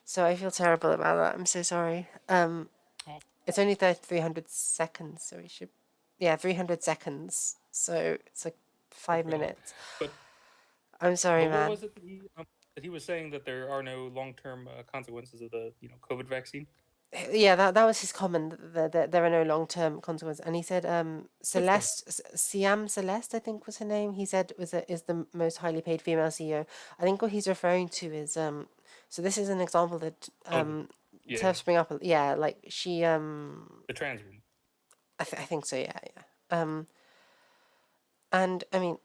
So I feel terrible about that. I'm so sorry. Oh, It's only 300 seconds, so we should, yeah, 300 seconds. So it's like oh five God. minutes. But I'm sorry, what man. was it that he was saying that there are no long term consequences of the COVID vaccine? Yeah, that was his comment. That there are no long term consequences, and he said, Good for him. Siam Celeste, I think was her name. He said is the most highly paid female CEO. I think what he's referring to is so this is an example that Oh, yeah, Turfs bring up. Yeah, like she the trans woman. I think so. Yeah, yeah. And I mean,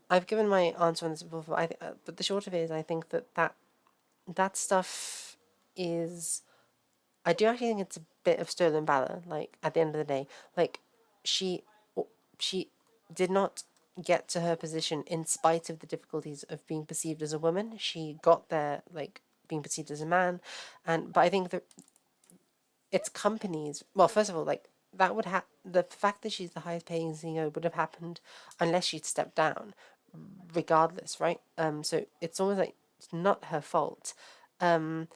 I've given my answer on this before, but the short of it is, I think that stuff is. I do actually think it's a bit of stolen valor. Like at the end of the day, like she she did not get to her position in spite of the difficulties of being perceived as a woman. She got there like being perceived as a man, but I think that it's companies. Well, first of all, like that would the fact that she's the highest paying CEO would have happened unless she'd stepped down, regardless, right? So it's almost like it's not her fault. And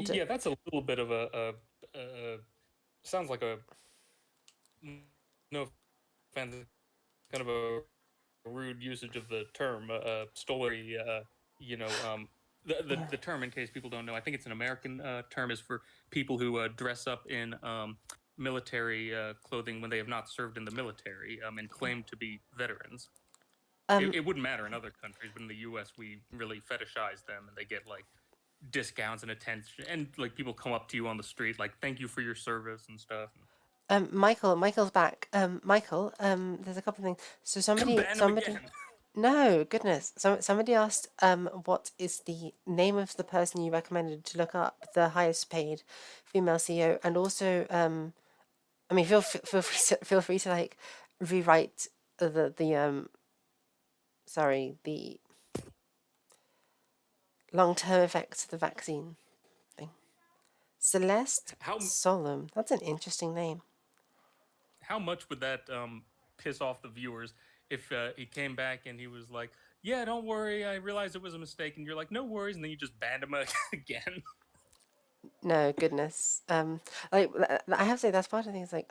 Yeah, that's a little bit of a sounds like a no offense, kind of a rude usage of the term stolen. You know, Yeah. the term, in case people don't know, I think it's an American term, is for people who dress up in military clothing when they have not served in the military and claim to be veterans. Um, It wouldn't matter in other countries, but in the U.S. we really fetishize them, and they get like discounts and attention, and like people come up to you on the street like thank you for your service and stuff. Michael's back. Michael, there's a couple of things. So Ban him again. no, goodness. Somebody asked, what is the name of the person you recommended to look up, the highest paid female CEO, and also, I mean, feel free to like rewrite the sorry, the long term effects of the vaccine thing. Celeste how Solum. That's an interesting name. how much would that piss off the viewers if he came back and he was like, "Yeah, don't worry, I realized it was a mistake," and you're like, "No worries," and then you just banned him again. No, goodness. Like I have to say that's part of the thing. Is like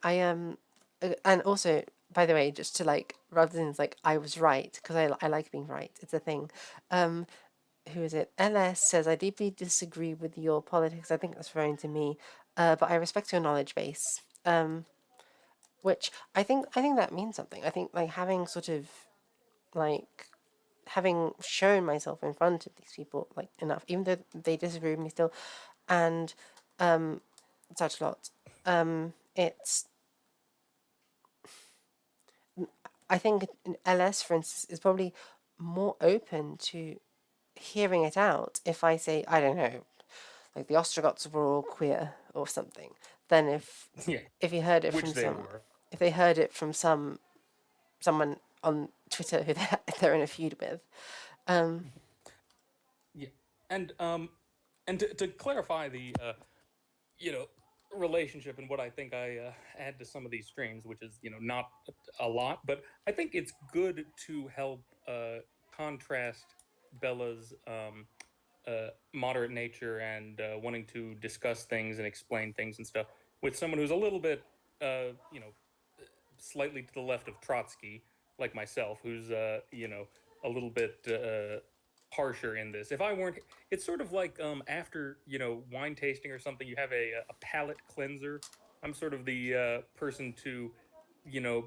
and also, by the way, just to like rather than like I was right because I like being right. It's a thing. Um, who is it? LS says I deeply disagree with your politics. I think that's referring to me, but I respect your knowledge base. Which I think that means something. I think like having sort of like having shown myself in front of these people like enough, even though they disagree with me still, and such a lot. It's I think LS, for instance, is probably more open to hearing it out if I say I don't know, like the Ostrogoths were all queer or something, than Yeah, if he heard it which from they some were. if they heard it from someone on Twitter who they're in a feud with. Yeah, and to clarify the you know relationship and what I think I add to some of these streams, which is not a lot, but I think it's good to help contrast Bella's moderate nature and wanting to discuss things and explain things and stuff with someone who's a little bit slightly to the left of Trotsky, like myself, who's a little bit harsher in this. If I weren't, it's sort of like after wine tasting or something, you have a palate cleanser. I'm sort of the person to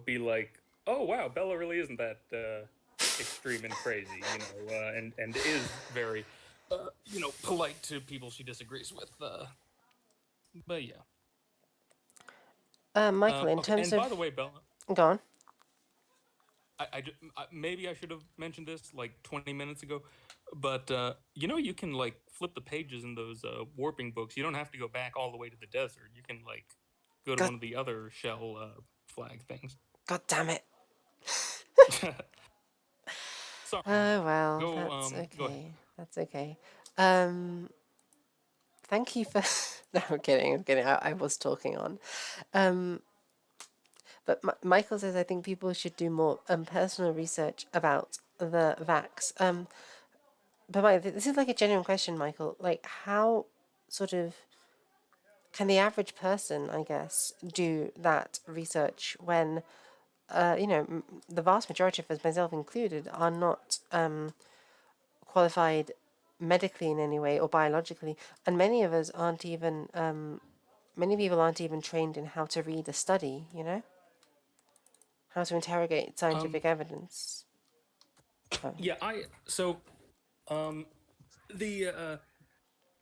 be like, oh wow, Bella really isn't that extreme and crazy, and is very polite to people she disagrees with. But yeah. Michael, in Okay, terms and of by the way, Bella, go on. maybe I should have mentioned this like 20 minutes ago, but you can like flip the pages in those warping books. You don't have to go back all the way to the desert. You can like go to God, one of the other shell flag things. God damn it. Sorry, Oh well, go that's go ahead. okay. That's okay. Um, thank you for. No, I'm kidding. I'm kidding. I was talking on. Um, but Michael says I think people should do more personal research about the vax. But this is like a genuine question, Michael. Like, how sort of can the average person, I guess, do that research when, the vast majority of us, myself included, are not qualified medically in any way or biologically, and many of us aren't even. Many people aren't even trained in how to read a study. How to interrogate Um, scientific evidence. Oh, yeah, I so um the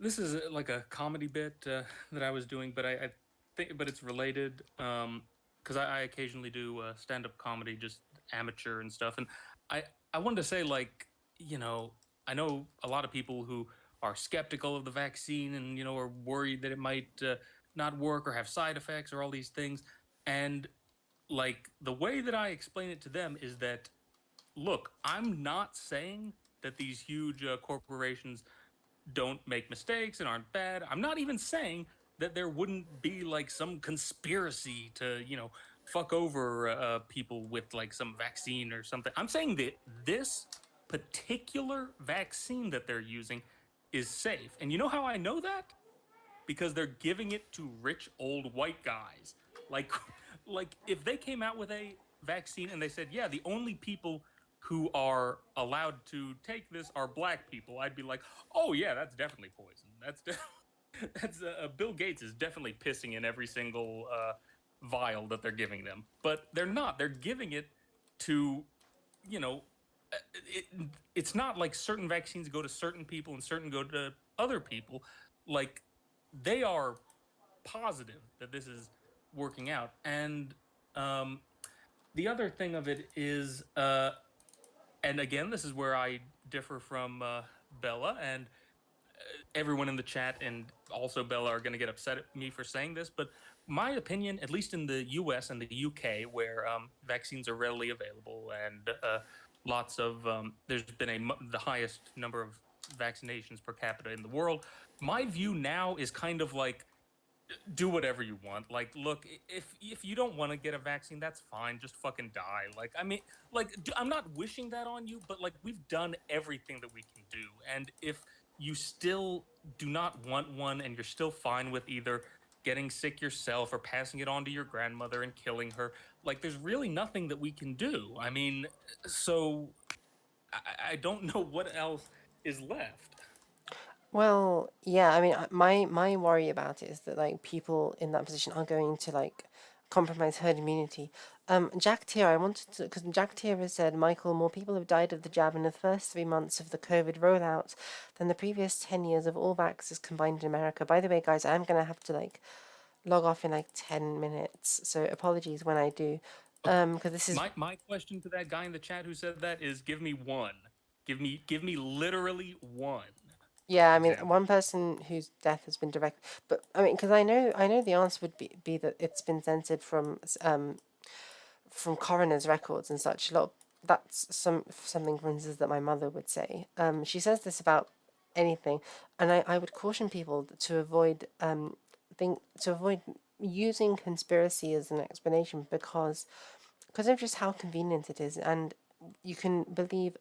this is like a comedy bit that I was doing, but I think, but it's related because I occasionally do stand up comedy, just amateur and stuff, and I I wanted to say like you know I know a lot of people who are skeptical of the vaccine and are worried that it might not work or have side effects or all these things, and like the way that I explain it to them is that look, I'm not saying that these huge corporations don't make mistakes and aren't bad. I'm not even saying that there wouldn't be like some conspiracy to, fuck over people with like some vaccine or something. I'm saying that this particular vaccine that they're using is safe. And you know how I know that? because they're giving it to rich old white guys. Like, like if they came out with a vaccine and they said, yeah, the only people who are allowed to take this are black people, I'd be like, oh yeah, that's definitely poison. That's Bill Gates is definitely pissing in every single vial that they're giving them, but they're not. They're giving it to, you know, it, it's not like certain vaccines go to certain people and certain go to other people. Like they are positive that this is working out, and um, the other thing of it is, and again, this is where I differ from Bella and everyone in the chat, and also Bella are going to get upset at me for saying this, but my opinion, at least in the US and the UK, where vaccines are readily available and lots of, there's been the highest number of vaccinations per capita in the world. My view now is kind of like, do whatever you want. Like, look, if you don't want to get a vaccine, that's fine. Just fucking die. Like, I mean, like, I'm not wishing that on you, but like, we've done everything that we can do. And if you still do not want one, and you're still fine with either getting sick yourself or passing it on to your grandmother and killing her, like, there's really nothing that we can do. I mean, so I don't know what else is left. Well, yeah, I mean, my worry about it is that like people in that position are going to like compromise herd immunity. Jack Tier, I wanted to, because Jack Tier has said, Michael, more people have died of the jab in the first 3 months of the COVID rollout than the previous 10 years of all vaxxers combined in America. By the way, guys, I'm gonna have to like log off in like 10 minutes, so apologies when I do. Okay. Because this is My question to that guy in the chat who said that is, give me one. Give me literally one Yeah, I mean, example. one person whose death has been direct, but I mean, because I know the answer would be that it's been censored from coroner's records and such. A lot of, that's something, for instance, that my mother would say. She says this about anything, and I would caution people to avoid to avoid using conspiracy as an explanation because of just how convenient it is, and you can believe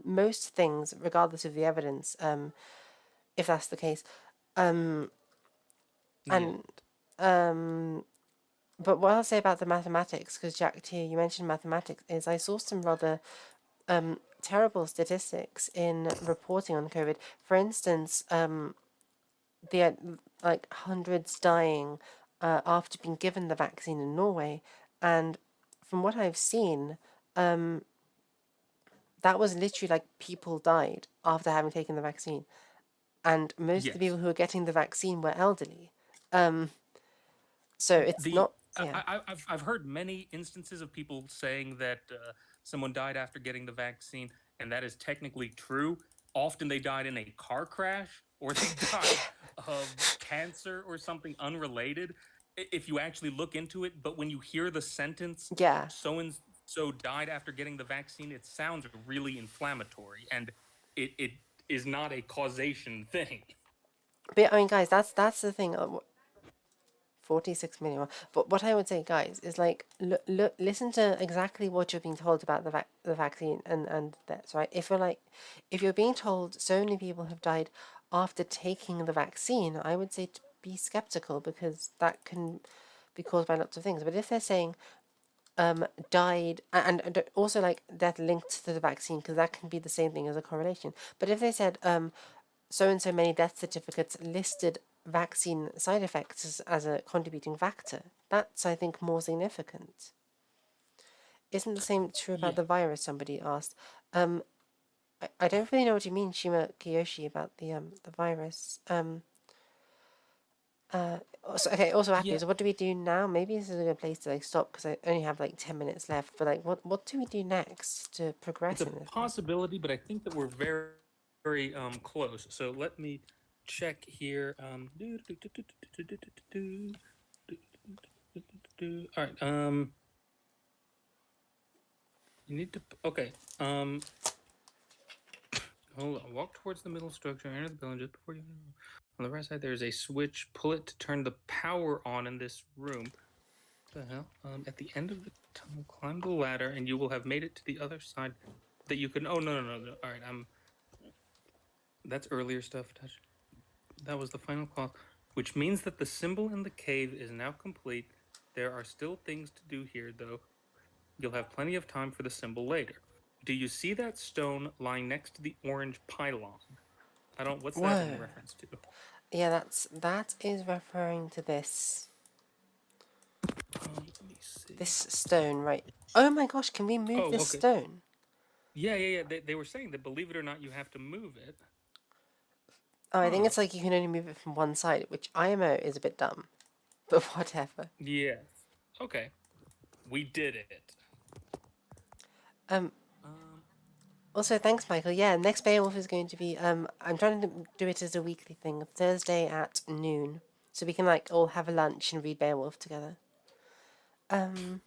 most things regardless of the evidence. If that's the case. Yeah. And but what I'll say about the mathematics, because Jack Tier, you mentioned mathematics, is I saw some rather terrible statistics in reporting on COVID. For instance, the like hundreds dying after being given the vaccine in Norway, and from what I've seen, that was literally like people died after having taken the vaccine, and most of the Yes. people who were getting the vaccine were elderly. So it's The not, yeah. I've heard many instances of people saying that someone died after getting the vaccine, and that is technically true. Often they died in a car crash, or they died of cancer or something unrelated. If you actually look into it, but when you hear the sentence Yeah. "so and so died after getting the vaccine," it sounds really inflammatory, and it is not a causation thing. But I mean, guys, that's the thing. 46 million. But what I would say, guys, is like listen to exactly what you're being told about the vaccine and that's right. If you're being told so many people have died after taking the vaccine, I would say to be skeptical because that can be caused by lots of things. But if they're saying died and also like death linked to the vaccine, because that can be the same thing as a correlation. But if they said so and so many death certificates listed vaccine side effects as a contributing factor, that's, I think, more significant. Isn't the same true about Yeah. the virus? Somebody asked. I don't really know what you mean, Shima Kiyoshi, about the virus. Okay. Also, Apius. Yeah. So what do we do now? Maybe this is a good place to like stop because I only have like 10 minutes left. But like, what do we do next to It's progress a in this thing? possibility, but I think that we're very close. So let me check here. All right. You need to. Okay. Hold on. Walk towards the middle structure. Enter the building just before you. On the right side, there's a switch. Pull it to turn the power on in this room. What the hell? At the end of the tunnel, climb the ladder, and you will have made it to the other side. That you can. Oh no. All right. That's earlier stuff. Touch. That was the final call. which means that the symbol in the cave is now complete. There are still things to do here, though. You'll have plenty of time for the symbol later. Do you see that stone lying next to the orange pylon? I don't. What's that in Whoa. reference to? Yeah, that is referring to this Let me see. this stone, right? Oh my gosh, can we move Oh, this okay. stone? Yeah, yeah, yeah. They were saying that, believe it or not, you have to move it. Oh, I think Huh. it's like you can only move it from one side, which IMO is a bit dumb, but whatever. Yes. Okay. We did it. Um, Um. Also, thanks, Michael. Yeah, next Beowulf is going to be. I'm trying to do it as a weekly thing, Thursday at noon, so we can like all have a lunch and read Beowulf together. Um.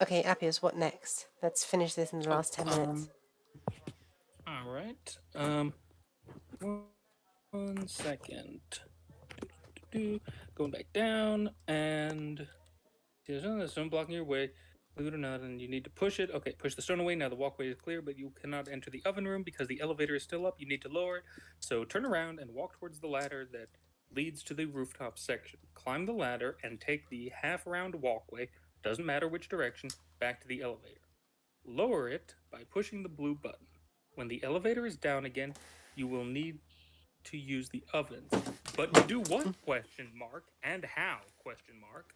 Okay, Apius, what next? Let's finish this in the Oh. last 10 minutes. All right. One second. Going back down and there's a stone blocking your way. Believe it or not, and you need to push it. Okay, push the stone away. Now the walkway is clear, but you cannot enter the oven room because the elevator is still up. You need to lower it. So turn around and walk towards the ladder that leads to the rooftop section. Climb the ladder and take the half round walkway, doesn't matter which direction, back to the elevator. Lower it by pushing the blue button. When the elevator is down again, you will need to use the ovens. But to do what? Question mark. And how? Question mark.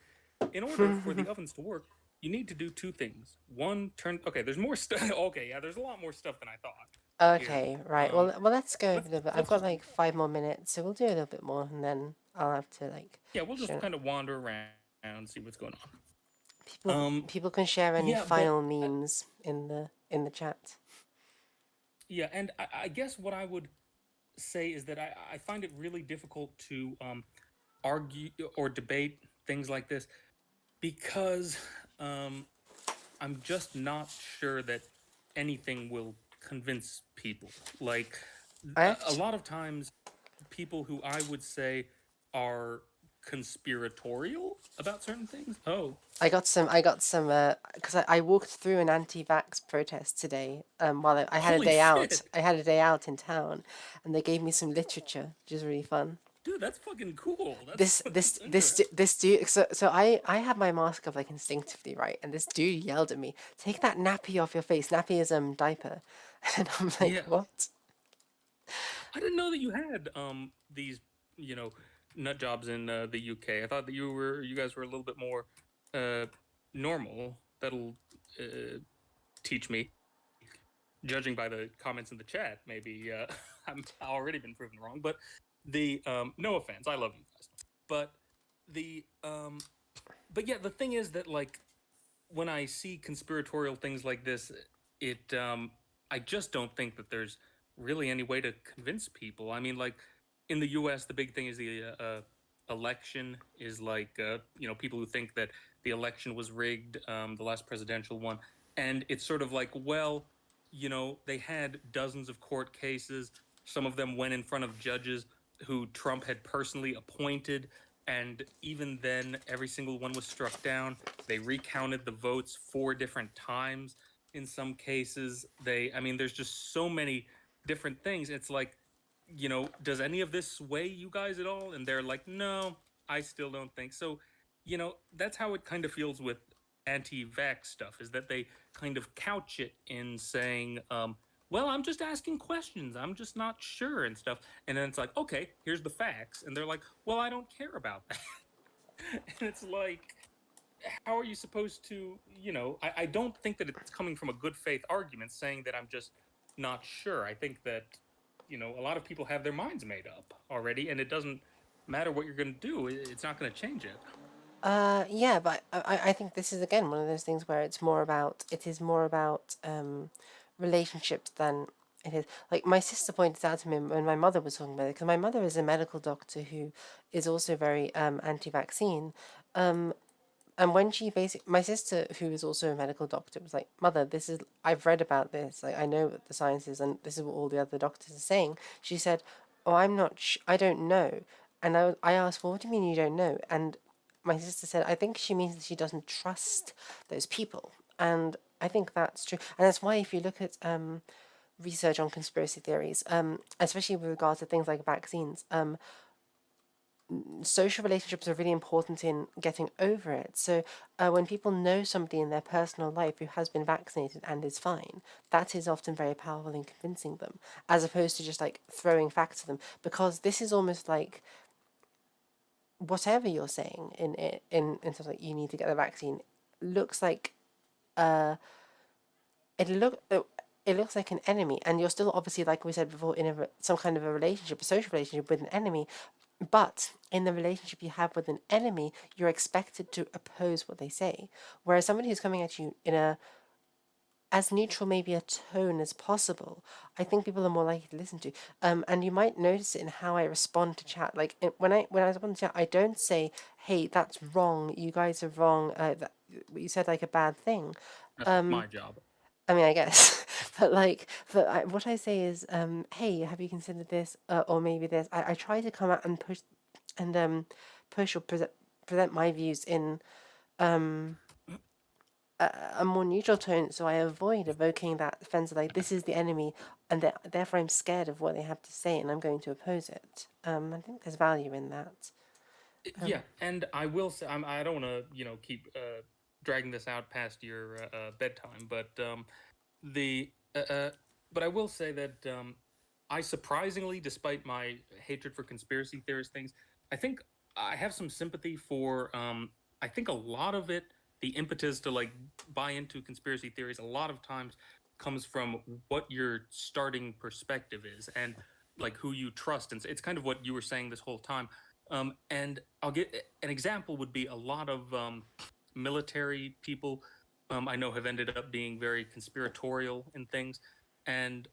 In order for the ovens to work, you need to do two things. One, turn. Okay, there's more stuff. Okay, yeah, there's a lot more stuff than I thought here. Okay, right. Um, Well, let's go a let's little bit. I've let's got just like 5 more minutes, so we'll do a little bit more, and then I'll have to like yeah, we'll just share. kind of wander around and see what's going on. People can share any Yeah, but final memes in the chat. yeah, and I guess what I would say is that I find it really difficult to argue or debate things like this because um, I'm just not sure that anything will convince people. Like I a actually lot of times, people who I would say are conspiratorial about certain things. Oh, I got some because I walked through an anti-vax protest today. While I had a holy day out. shit, I had a day out in town, and they gave me some literature, which is really fun. dude, that's fucking cool. That's This that's this this interesting. this dude. So I had my mask off like instinctively, right? And this dude yelled at me, "Take that nappy off your face." Nappy is diaper, and I'm like, Yeah, "What?" I didn't know that you had these you know nut jobs in the UK. I thought that you guys were a little bit more uh normal. That'll uh, teach me, judging by the comments in the chat. Maybe I'm already been proven wrong, but the no offense, I love you guys, but the but yeah, the thing is that like when I see conspiratorial things like this, it I just don't think that there's really any way to convince people. I mean, like in the U.S., the big thing is the election is like people who think that the election was rigged, the last presidential one, and it's sort of like, well, they had dozens of court cases. Some of them went in front of judges who Trump had personally appointed, and even then, every single one was struck down. They recounted the votes 4 different times in some cases. I mean, there's just so many different things. It's like, does any of this sway you guys at all? And they're like, no, I still don't think so. That's how it kind of feels with anti-vax stuff, is that they kind of couch it in saying, well, I'm just asking questions. I'm just not sure and stuff. And then it's like, okay, here's the facts. And they're like, well, I don't care about that. And it's like, how are you supposed to, I don't think that it's coming from a good faith argument saying that I'm just not sure. I think that, a lot of people have their minds made up already, and it doesn't matter what you're going to do, it's not going to change it. Yeah, but I think this is again one of those things where it is more about relationships than it is. Like my sister pointed out to me when my mother was talking about it, because my mother is a medical doctor who is also very anti-vaccine. And when she basically, my sister, who is also a medical doctor, was like, "Mother, this is I've read about this. Like, I know what the science is, and this is what all the other doctors are saying." She said, "Oh, I don't know." And I asked, "Well, what do you mean you don't know?" And my sister said, "I think she means that she doesn't trust those people." And I think that's true, and that's why if you look at research on conspiracy theories, especially with regard to things like vaccines, social relationships are really important in getting over it. So when people know somebody in their personal life who has been vaccinated and is fine, that is often very powerful in convincing them, as opposed to just like throwing facts at them. Because this is almost like whatever you're saying in terms of like you need to get the vaccine looks like it look it looks like an enemy, and you're still obviously, like we said before, in some kind of a relationship, a social relationship with an enemy. But in the relationship you have with an enemy, you're expected to oppose what they say. Whereas somebody who's coming at you in a as neutral maybe a tone as possible, I think people are more likely to listen to. And you might notice it in how I respond to chat. Like when I respond to chat, I don't say, "Hey, that's wrong. You guys are wrong. You said like a bad thing." That's my job. I mean, I guess, but what I say is, "Hey, have you considered this, or maybe this?" I try to come out and and um, push or present my views in a more neutral tone, so I avoid evoking that offense of like this is the enemy, and therefore I'm scared of what they have to say, and I'm going to oppose it. I think there's value in that. Yeah, and I will say I don't want to keep dragging this out past your bedtime, but the but I will say that I surprisingly, despite my hatred for conspiracy theorist things, I think I have some sympathy for. I think a lot of it, the impetus to like buy into conspiracy theories, a lot of times comes from what your starting perspective is and like who you trust, and it's kind of what you were saying this whole time. And I'll get an example would be a lot of military people I know have ended up being very conspiratorial in things, and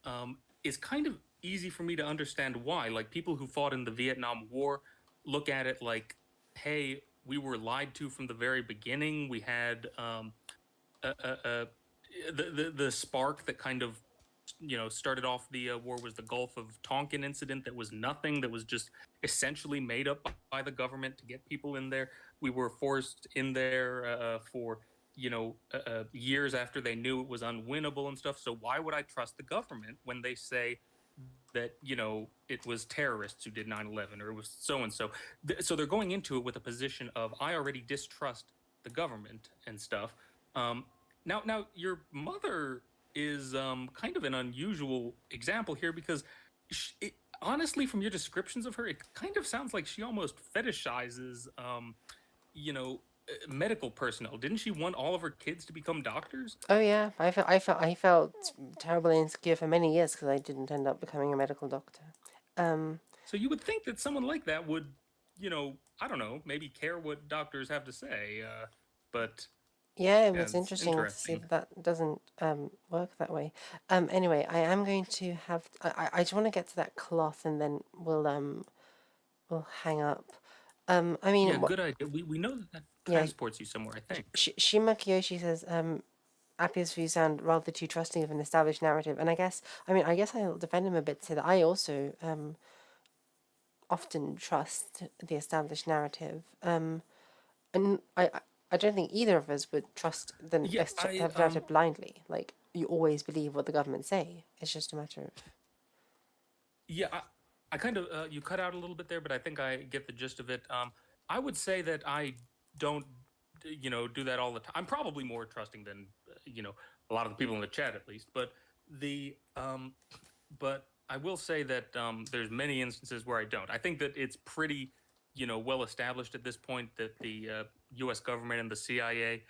it's kind of easy for me to understand why. Like people who fought in the Vietnam War look at it like, "Hey, we were lied to from the very beginning. We had a, a, a, the spark that kind of started off the war was the Gulf of Tonkin incident that was nothing, that was just essentially made up by the government to get people in there. We were forced in there for years after they knew it was unwinnable and stuff. So why would I trust the government when they say that it was terrorists who did 9/11 or it was so and so?" So they're going into it with a position of I already distrust the government and stuff. Now your mother is kind of an unusual example here because honestly, from your descriptions of her, it kind of sounds like she almost fetishizes you know medical personnel. Didn't she want all of her kids to become doctors? Oh yeah, I felt terribly insecure for many years because I didn't end up becoming a medical doctor. Um, So you would think that someone like that would, I don't know, maybe care what doctors have to say. But yeah, it yeah, was it's interesting to see interesting. that that doesn't work that way. Anyway, I am going to have. I just want to get to that cloth, and then we'll hang up. I Yeah, mean, good idea. We know that that yeah, transports you somewhere, I think. Shima Kyoshi says, Apius views sound rather too trusting of an established narrative. And I guess I'll defend him a bit, so that I also often trust the established narrative. And I don't think either of us would trust the Yeah, I established narrative blindly. Like, you always believe what the government say. It's just a matter of. yeah, I kind of you cut out a little bit there, but I think I get the gist of it. I would say that I don't, do that all the time. I'm probably more trusting than a lot of the people in the chat, at least. But I will say that there's many instances where I don't. I think that it's pretty, well established at this point that the U.S. government and the CIA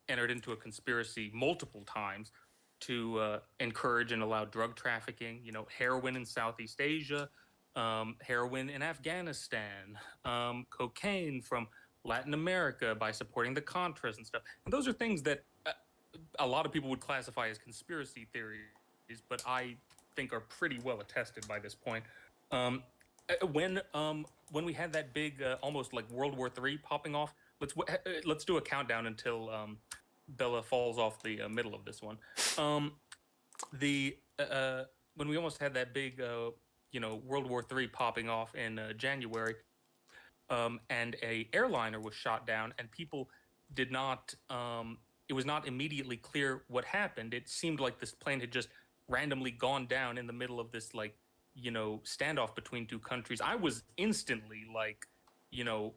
entered into a conspiracy multiple times to encourage and allow drug trafficking. Heroin in Southeast Asia, heroin in Afghanistan, cocaine from Latin America by supporting the Contras and stuff. And those are things that a lot of people would classify as conspiracy theories, but I think are pretty well attested by this point. Um, when we had that big, almost like World War III popping off, let's do a countdown until Bella falls off the middle of this one. Um, the When we almost had that big, World War III popping off in January, and a airliner was shot down, and people did not. It was not immediately clear what happened. It seemed like this plane had just randomly gone down in the middle of this like standoff between two countries, I was instantly like, you know,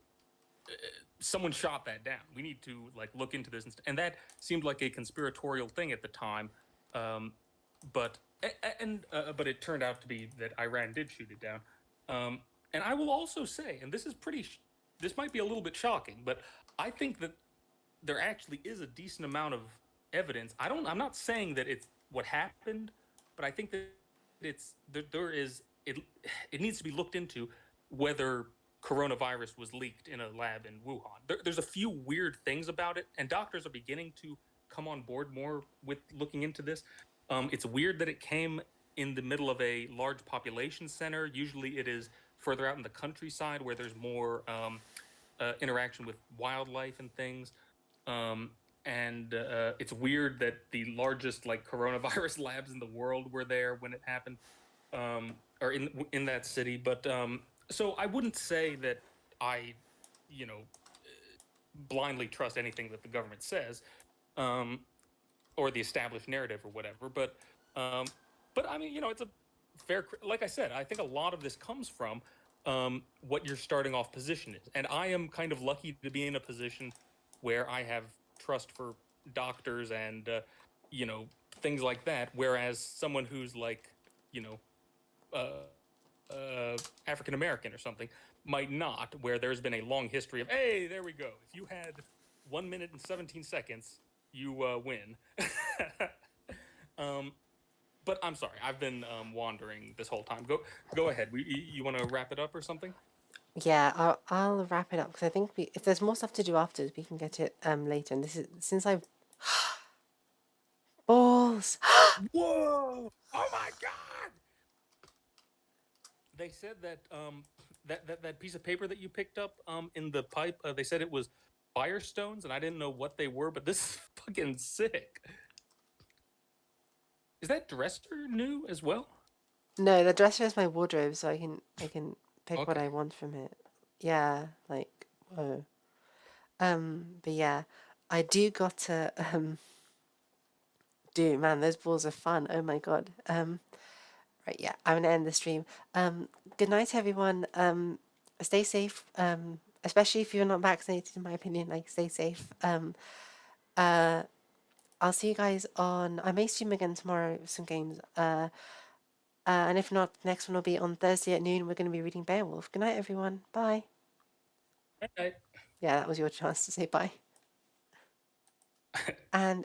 someone shot that down. We need to like look into this, and that seemed like a conspiratorial thing at the time. Um, but but it turned out to be that Iran did shoot it down. Um, and I will also say, and this is this might be a little bit shocking, but I think that there actually is a decent amount of evidence. I'm not saying that it's what happened, but I think that there is it needs to be looked into whether coronavirus was leaked in a lab in Wuhan. There's a few weird things about it, and doctors are beginning to come on board more with looking into this. It's weird that it came in the middle of a large population center. Usually, it is further out in the countryside where there's more interaction with wildlife and things. Um, and it's weird that the largest like coronavirus labs in the world were there when it happened, or in that city. But so I wouldn't say that I, you know, blindly trust anything that the government says, um, or the established narrative or whatever. Um, but I mean, it's a fair. Like I said, I think a lot of this comes from what your starting off position is, and I am kind of lucky to be in a position where I have trust for doctors and you know things like that. Whereas someone who's like you know African American or something might not, where there's been a long history of, hey, there we go. If you had 1 minute and 17 seconds, you win. um, but I'm sorry, I've been wandering this whole time. Go ahead. You want to wrap it up or something? Yeah, I'll wrap it up because I think if there's more stuff to do afterwards, we can get it later. And this is since I've balls. Whoa! Oh my god! They said that that piece of paper that you picked up in the pipe, they said it was firestones, and I didn't know what they were, but this is fucking sick. Is that dresser new as well? No, the dresser is my wardrobe, so I can pick what Okay. I want from it. Yeah, like whoa. But yeah, I do got to do man, those balls are fun. Oh my god. Right, yeah, I'm gonna end the stream. Good night, everyone. Stay safe. Especially if you're not vaccinated, in my opinion, like stay safe. I'll see you guys on. I may stream again tomorrow with some games. And if not, the next one will be on Thursday at noon. We're going to be reading Beowulf. Good night, everyone. Bye. Okay. Yeah, that was your chance to say bye. And